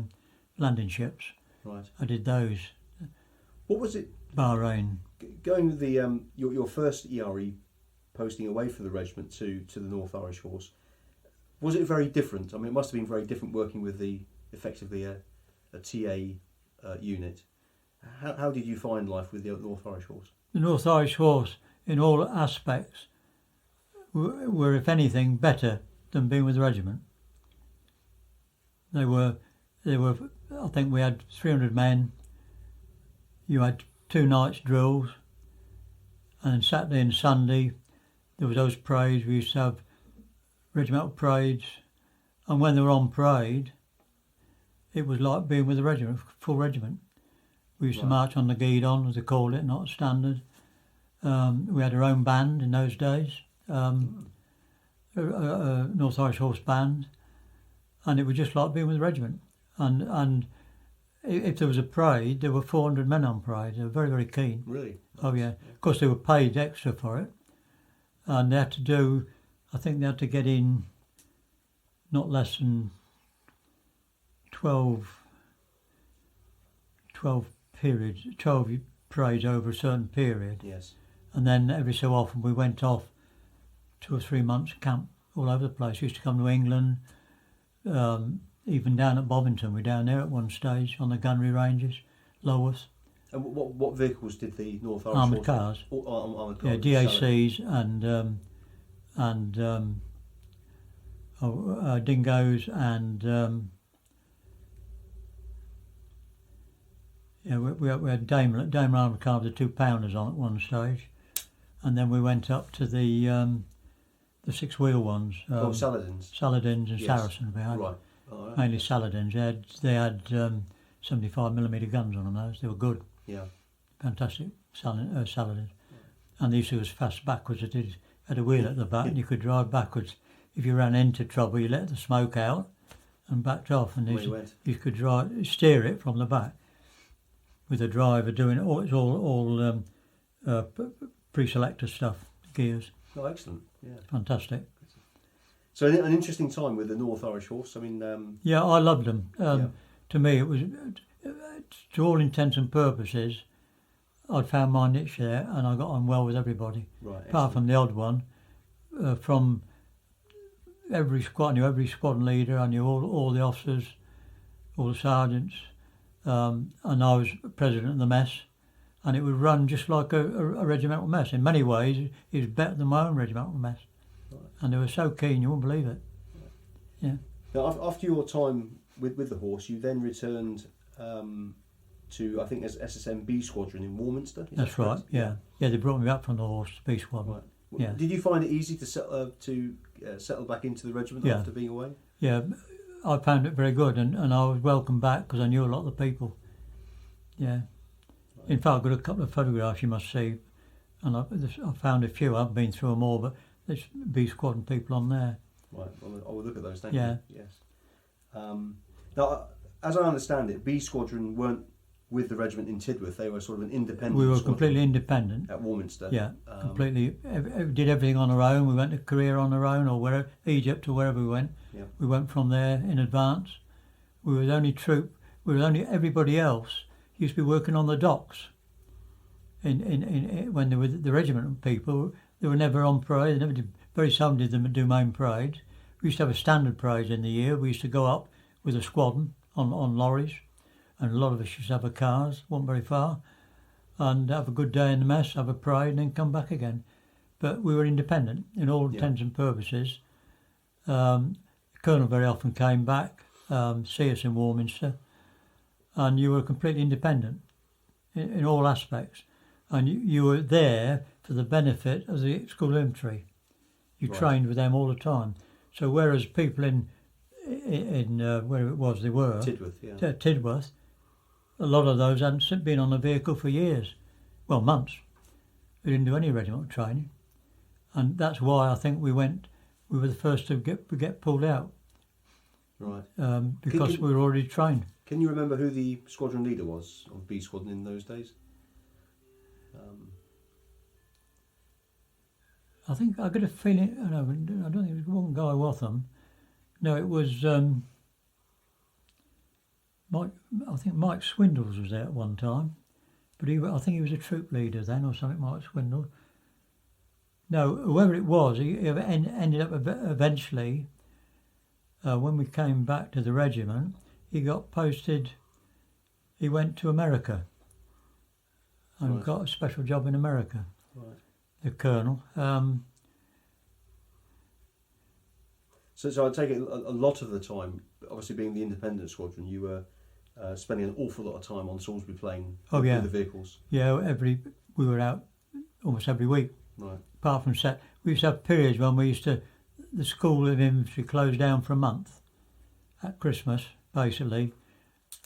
landing ships. Right. I did those. What was it Bahrain. going with the your first ERE posting away from the regiment to the North Irish Horse? Was it very different? I mean, it must have been very different working with effectively a TA unit. How did you find life with the North Irish Horse? The North Irish Horse, in all aspects, were if anything better than being with the regiment. They were. I think we had 300 men. You had 2 nights drills, and Saturday and Sunday there was those parades. We used to have regimental parades And when they were on parade, it was like being with a regiment, full regiment. We used to march on the guidon, as they called it, not standard. We had our own band in those days, North Irish Horse Band, and it was just like being with a regiment. And if there was a parade, there were 400 men on parade. They were very, very keen. Really? Oh yeah. Of course, they were paid extra for it, and they had to do. I think they had to get in not less than 12 periods, 12 parades over a certain period. Yes. And then every so often we went off 2 or 3 months camp all over the place. We used to come to England, even down at Bovington. We were down there at one stage on the gunnery ranges, Lowworth. And what vehicles did the North Irish Armoured Horse cars. Armoured cars. Yeah, DACs and dingoes and we had Daimler armoured cars with 2-pounders on at one stage, and then we went up to the 6-wheel ones. Saladins. Saladins and Yes. Saracens behind. Right. Oh, right. Mainly Saladins. They had 75mm guns on them. Those they were good. Yeah. Fantastic Saladins, and these was fast backwards. It had a wheel at the back, and you could drive backwards. If you ran into trouble, you let the smoke out and backed off, and you could steer it from the back with a driver doing it. It's all pre-selector stuff, gears. Oh, excellent! Yeah, fantastic. So an interesting time with the North Irish Horse. I mean, yeah, I loved them. Yeah. To me, it was, to all intents and purposes, I'd found my niche there, and I got on well with everybody. Right. Apart from the odd one, from every squad, I knew every squadron leader. I knew all the officers, all the sergeants, and I was president of the mess. And it would run just like a regimental mess. In many ways, it was better than my own regimental mess. Right. And they were so keen, you wouldn't believe it. Yeah. Now, after your time with the horse, you then returned to, I think, as SSM B Squadron in Warminster. That's right. Yeah. Yeah, they brought me up from the horse to B Squadron. Right. Yeah. Did you find it easy to settle back into the regiment after being away? Yeah, I found it very good, and I was welcome back because I knew a lot of the people. Yeah. In fact, I've got a couple of photographs you must see, and I found a few. I haven't been through them all, but there's B Squadron people on there. Right, I will look at those. Thank you. Yes. Now, as I understand it, B Squadron weren't with the regiment in Tidworth. They were sort of an independent. We were squadron completely independent at Warminster. Yeah, completely. Did everything on our own. We went to Korea on our own, or wherever, Egypt or wherever we went. Yeah. We went from there in advance. We were the only troop. Everybody else used to be working on the docks. When they were the regiment people, they were never on parade. They never did. Very seldom did them do main parades. We used to have a standard parade in the year. We used to go up with a squadron on lorries, and a lot of us used to have cars, wasn't very far, and have a good day in the mess, have a parade, and then come back again. But we were independent in all intents and purposes. The Colonel very often came back, see us in Warminster, and you were completely independent in all aspects. And you were there for the benefit of the School Infantry. You trained with them all the time. So whereas people in where it was they were Tidworth, a lot of those hadn't been on a vehicle for years, well, months. We didn't do any regimental training, and that's why I think we were the first to get pulled out. Right. Because we were already trained. Can you remember who the squadron leader was of B Squadron in those days? I think I got a feeling. I don't think it was one Guy Watham. No, it was Mike. I think Mike Swindles was there at one time, but I think he was a troop leader then, or something. Mike Swindle. No, whoever it was, he ended up eventually. When we came back to the regiment, he got posted. He went to America and got a special job in America. Right. The colonel. So I take it a lot of the time, obviously being the independent squadron, you were spending an awful lot of time on Salisbury Plain with the vehicles. Yeah, we were out almost every week. Right. Apart from we used to have periods when the School of Infantry closed down for a month. at Christmas, basically,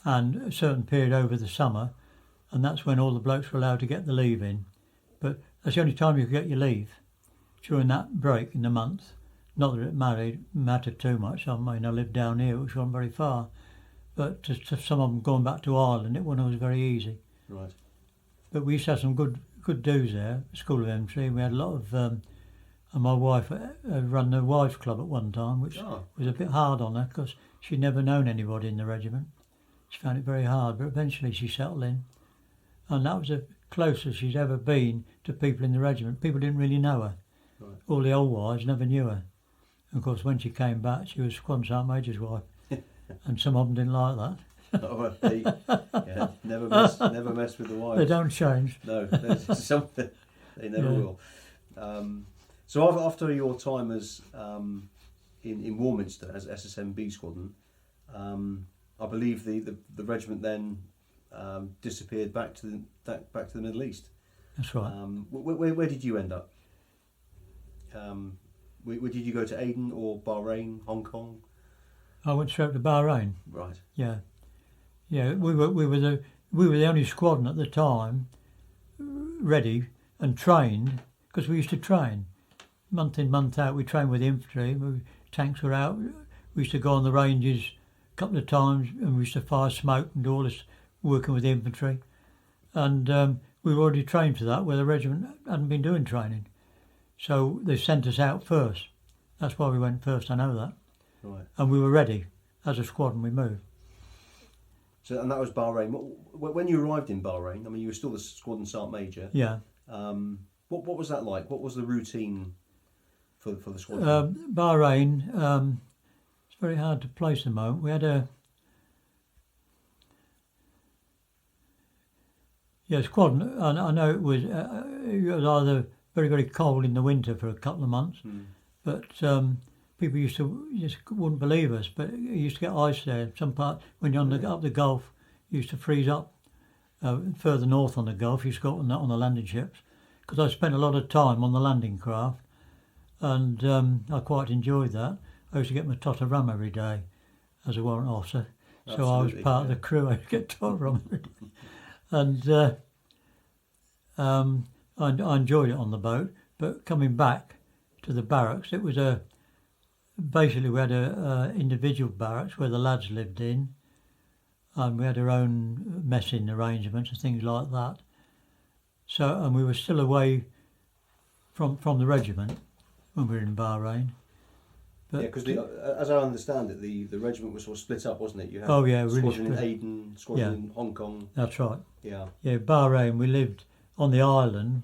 and a certain period over the summer, and that's when all the blokes were allowed to get the leave in. But that's the only time you could get your leave, during that break in the month. Not that it mattered too much. I mean, I lived down here, which wasn't very far, but to some of them going back to Ireland, it wasn't always very easy. Right. But we used to have some good dues there, School of Infantry. We had a lot of, and my wife ran the wives' club at one time, which was a bit hard on her because she'd never known anybody in the regiment. She found it very hard, but eventually she settled in. And that was the closest she's ever been to people in the regiment. People didn't really know her. Right. All the old wives never knew her. And of course, when she came back, she was Squadron Sergeant Major's wife. And some of them didn't like that. Never mess with the wives. They don't change. No, there's something they never will. So after your time as in Warminster as SSMB squadron, I believe the regiment then disappeared back to the Middle East. That's right. Where did you end up? Where did you go to Aden or Bahrain, Hong Kong? I went straight to Bahrain. Right. Yeah. We were the only squadron at the time ready and trained, because we used to train month in, month out. We trained with the infantry. Tanks were out. We used to go on the ranges a couple of times, and we used to fire smoke and do all this working with the infantry. And we were already trained for that, where the regiment hadn't been doing training. So they sent us out first. That's why we went first. I know that. Right. And we were ready as a squadron. We moved. So, and that was Bahrain. When you arrived in Bahrain, I mean, you were still the Squadron Sergeant Major. Yeah. What was that like? What was the routine for the squadron? Bahrain, it's very hard to place at the moment. We had a squadron, and I know it was either very, very cold in the winter for a couple of months, but people just wouldn't believe us, but you used to get ice there. Some part, when you're up the Gulf, you used to freeze up. Further north on the Gulf, you used to go on the landing ships, because I spent a lot of time on the landing craft, and I quite enjoyed that. I used to get my tot of rum every day as a warrant officer, so I was part of the crew. I used to get tot of rum every day. And I enjoyed it on the boat, but coming back to the barracks, it was basically we had a individual barracks where the lads lived in, and we had our own messing arrangements and things like that. So, and we were still away from the regiment when we were in Bahrain. But yeah, because as I understand it, the regiment was sort of split up, wasn't it? You had really squadron in Aden, squadron in Hong Kong. That's right. Yeah. Yeah, Bahrain. We lived on the island.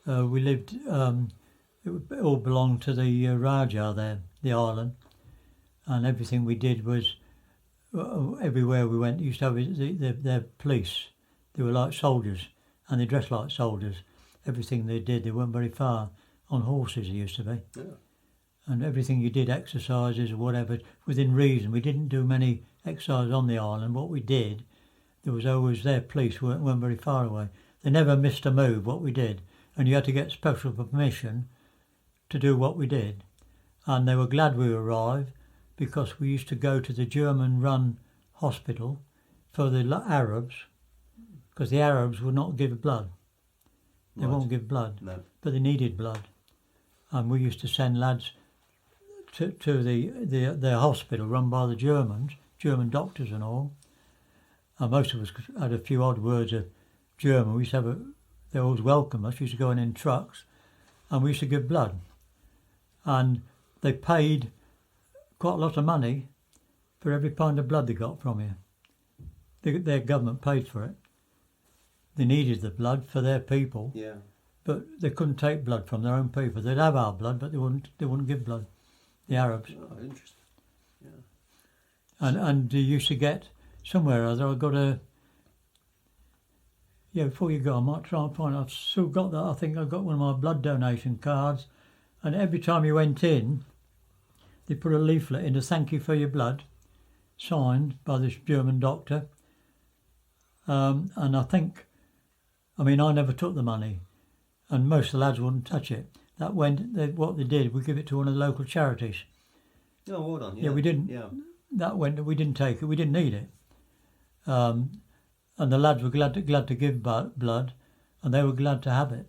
It all belonged to the Raja there, the island, and everything we did was everywhere we went. Used to have their police. They were like soldiers, and they dressed like soldiers. Everything they did, they weren't very far. On horses, they used to be. Yeah. And everything you did, exercises or whatever, within reason. We didn't do many exercises on the island. What we did, there was always their police weren't very far away. They never missed a move, what we did. And you had to get special permission to do what we did. And they were glad we arrived, because we used to go to the German-run hospital for the Arabs, because the Arabs would not give blood. They won't give blood, but they needed blood. And we used to send lads to their hospital run by the Germans, German doctors and all. And most of us had a few odd words of German. We used to they always welcomed us. We used to go in trucks, and we used to give blood. And they paid quite a lot of money for every pound of blood they got from you. Their government paid for it. They needed the blood for their people. Yeah. But they couldn't take blood from their own people. They'd have our blood, but they wouldn't give blood. The Arabs. Oh, interesting. Yeah. And you used to get somewhere or other. I got a. Yeah, before you go, I might try and find. I've still got that. I think I got one of my blood donation cards, and every time you went in, they put a leaflet in to thank you for your blood, signed by this German doctor. And I think, I never took the money, and most of the lads wouldn't touch it. What they did, we give it to one of the local charities. Oh, well done. Yeah, we didn't. Yeah. that went. We didn't take it. We didn't need it. And the lads were glad to give blood, and they were glad to have it.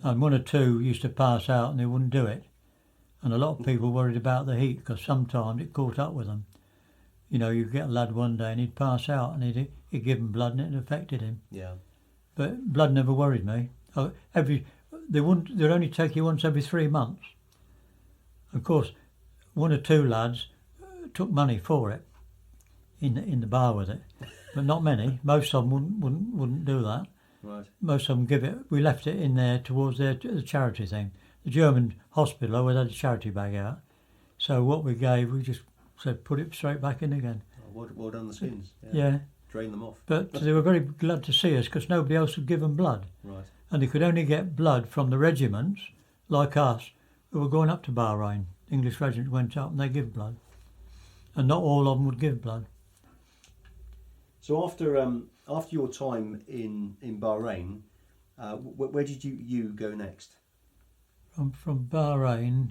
And one or two used to pass out and they wouldn't do it. And a lot of people worried about the heat because sometimes it caught up with them. You know, you get a lad one day and he'd pass out and he'd give him blood and it affected him. Yeah. But blood never worried me. They'd only take you once every 3 months. Of course, one or two lads took money for it in the bar with it, but not many. Most of them wouldn't do that. Right. Most of them give it. We left it in there towards the charity thing. The German hospital always had a charity bag out, so what we gave, we just said put it straight back in again. Oh, well done, the skins. Yeah. Drain them off. But they were very glad to see us because nobody else would give them blood. Right. And they could only get blood from the regiments, like us, who were going up to Bahrain. English regiment went up and they give blood. And not all of them would give blood. So after your time in Bahrain, where did you go next? From Bahrain,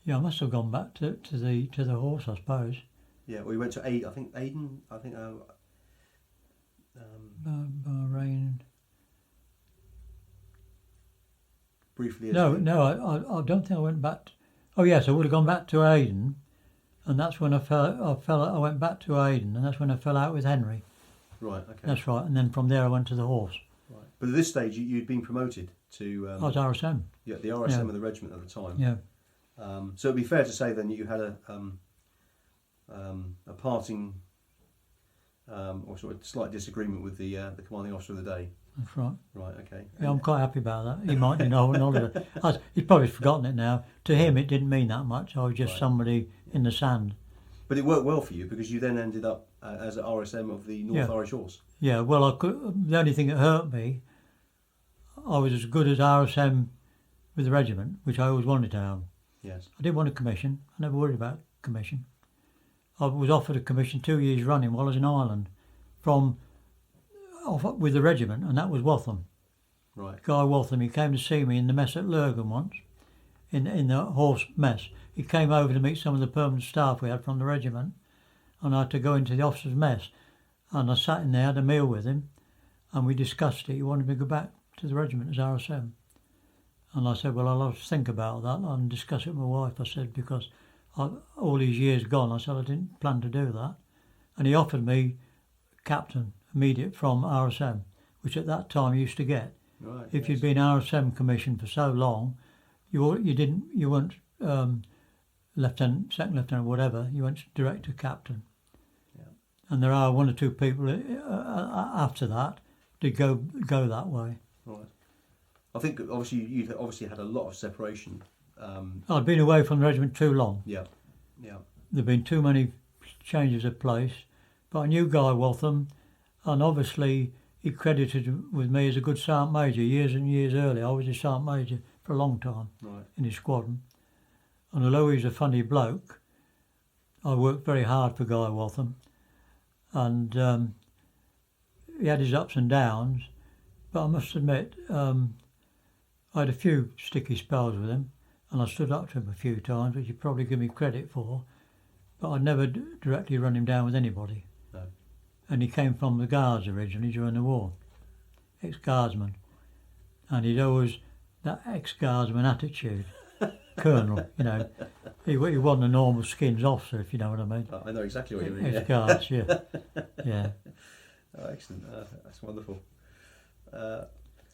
yeah, I must have gone back to the horse, I suppose. Yeah, we went to Aden. Bahrain. Briefly. No, I don't think I went back. Oh yes, I would have gone back to Aden, and that's when I went back to Aden, and that's when I fell out with Henry. Right. Okay. That's right, and then from there I went to the horse. Right. But at this stage, you'd been promoted to. I was RSM. Yeah, the RSM of the regiment at the time. Yeah. So it'd be fair to say then that you had a parting or sort of slight disagreement with the commanding officer of the day. That's right. Right. Okay. Yeah, I'm quite happy about that. He might know of it. He's probably forgotten it now. To him, it didn't mean that much. I was just somebody in the sand. But it worked well for you because you then ended up as an RSM of the North Irish Horse. Yeah. Well, the only thing that hurt me, I was as good as RSM with the regiment, which I always wanted to have. Yes. I didn't want a commission. I never worried about commission. I was offered a commission 2 years running while I was in Ireland, with the regiment, and that was Waltham. Right. Guy Waltham, he came to see me in the mess at Lurgan once, in the horse mess. He came over to meet some of the permanent staff we had from the regiment, and I had to go into the officers' mess. And I sat in there, had a meal with him, and we discussed it. He wanted me to go back to the regiment as RSM. And I said, well, I'll have to think about that and discuss it with my wife. I said, because all these years gone, I said I didn't plan to do that. And he offered me captain, immediate from RSM, which at that time you used to get. Right. If you'd been RSM commissioned for so long, you weren't lieutenant, second lieutenant, whatever. You went direct to captain. Yeah. And there are one or two people after that did go that way. Right. I think obviously you had a lot of separation. I'd been away from the regiment too long. Yeah. Yeah. There'd been too many changes of place. But I knew Guy Waltham, and obviously he credited with me as a good sergeant major years and years earlier. I was a sergeant major for a long time in his squadron. And although he was a funny bloke, I worked very hard for Guy Waltham. And he had his ups and downs, but I must admit, I had a few sticky spells with him, and I stood up to him a few times, which he'd probably give me credit for, but I'd never directly run him down with anybody. No. And he came from the Guards originally during the war, ex-Guardsman, and he'd always that ex-Guardsman attitude. Colonel, you know, he wasn't a normal skins officer, if you know what I mean. I know exactly what you mean. Ex-Guards, yeah. Yeah. Oh, excellent. That's wonderful.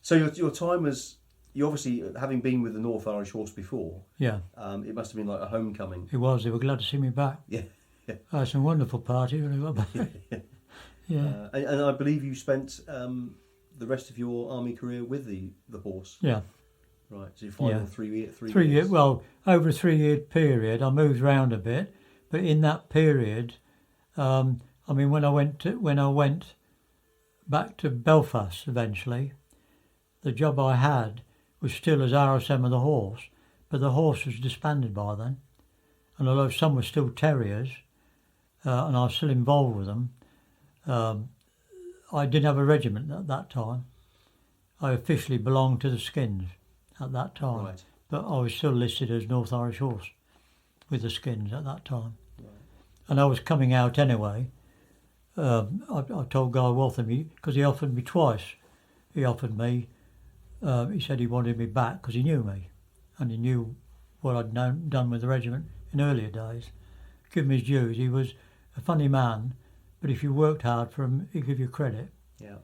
So your time was, you obviously, having been with the North Irish Horse before, Yeah. It must have been like a homecoming. It was. They were glad to see me back. Yeah. I had some wonderful parties when I got back. Yeah. And I believe you spent the rest of your army career with the horse. Yeah. Right. So your final 3 years. 3 years. Well, over a 3 year period, I moved around a bit, but in that period, I mean, when I went back to Belfast eventually, the job I had was still as RSM of the horse, but the horse was disbanded by then. And although some were still terriers, and I was still involved with them, I didn't have a regiment at that time. I officially belonged to the Skins at that time, Right. but I was still listed as North Irish Horse. with the skins at that time. Right. And I was coming out anyway. I told Guy Waltham, because he offered me twice. He offered me, he said he wanted me back because he knew me and he knew what I'd done with the regiment in earlier days. Give him his dues. He was a funny man, but if you worked hard for him, he'd give you credit. Yeah.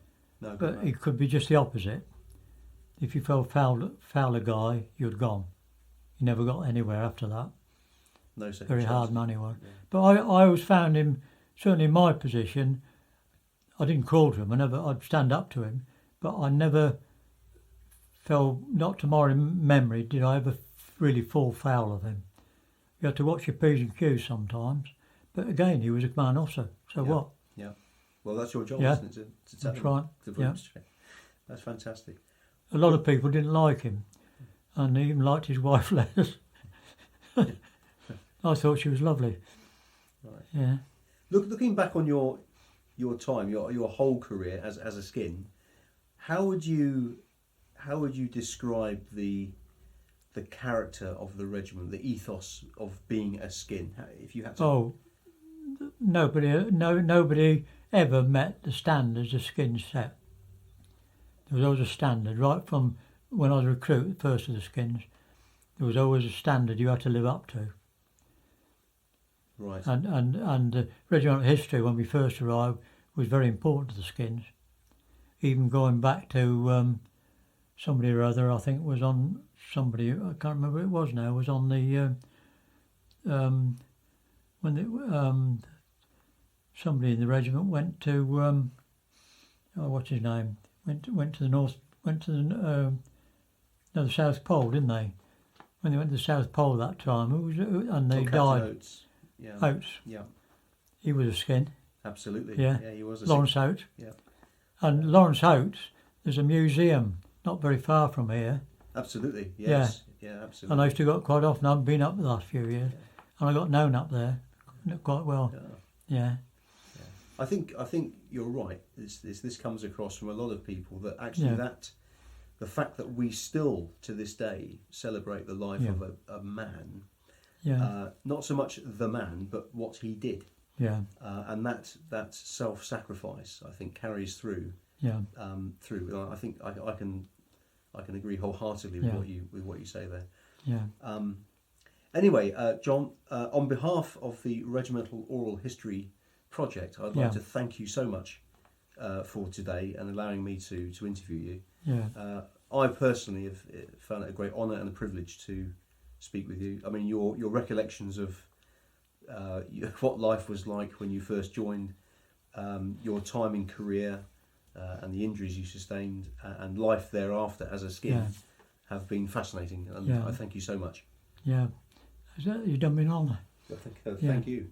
No, But he could be just the opposite. If you felt foul a guy, you'd gone. You never got anywhere after that. no second Very chance. hard man he was. Yeah. But I always found him, certainly in my position, I didn't crawl to him. I'd stand up to him, but I never fell, not to my memory, did I ever really fall foul of him. You had to watch your P's and Q's sometimes. But again, he was a command officer. So Yeah. what? Yeah. Well, that's your job, Yeah. isn't it? To tell That's them, right. to Yeah. demonstrate. That's fantastic. A lot of people didn't like him, and he even liked his wife less. I thought she was lovely. Right. Yeah. Looking back on your time, your whole career as a skin, how would you describe the character of the regiment, the ethos of being a skin? If you had to. Oh, nobody ever met the standards the skins set. There was always a standard, right from when I was recruited first of the skins. There was always a standard you had to live up to. Right. And regimental history when we first arrived was very important to the skins. Even going back to somebody or other, I think was on somebody, I can't remember who it was now, was on the when somebody in the regiment went to what's his name, went to the north, went to the South Pole, didn't they? When they went to the South Pole that time, and they Captain died. Oates. Yeah. Oates, Yeah. he was a skin. Absolutely. Yeah. Yeah. He was a Lawrence Oates. Yeah. And Lawrence Oates, there's a museum not very far from here. Absolutely. Yes. Yeah. Absolutely. And I used to go up quite often. I haven't been up the last few years. And I got known up there quite well. Yeah. Yeah. I think you're right. This comes across from a lot of people that actually Yeah. that the fact that we still to this day celebrate the life Yeah. of a man, Yeah. not so much the man, but what he did, Yeah. and that self-sacrifice I think carries through. Yeah. Through. I think I can agree wholeheartedly with Yeah. what you say there. Yeah. Anyway, John, on behalf of the Regimental Oral History Project, I'd like Yeah. to thank you so much for today and allowing me to interview you. Yeah. I personally have found it a great honour and a privilege to speak with you. I mean, your recollections of what life was like when you first joined, your time in Korea, and the injuries you sustained, and life thereafter as a skin Yeah. have been fascinating. And Yeah. I thank you so much. Yeah. You've done me an honour. Thank you.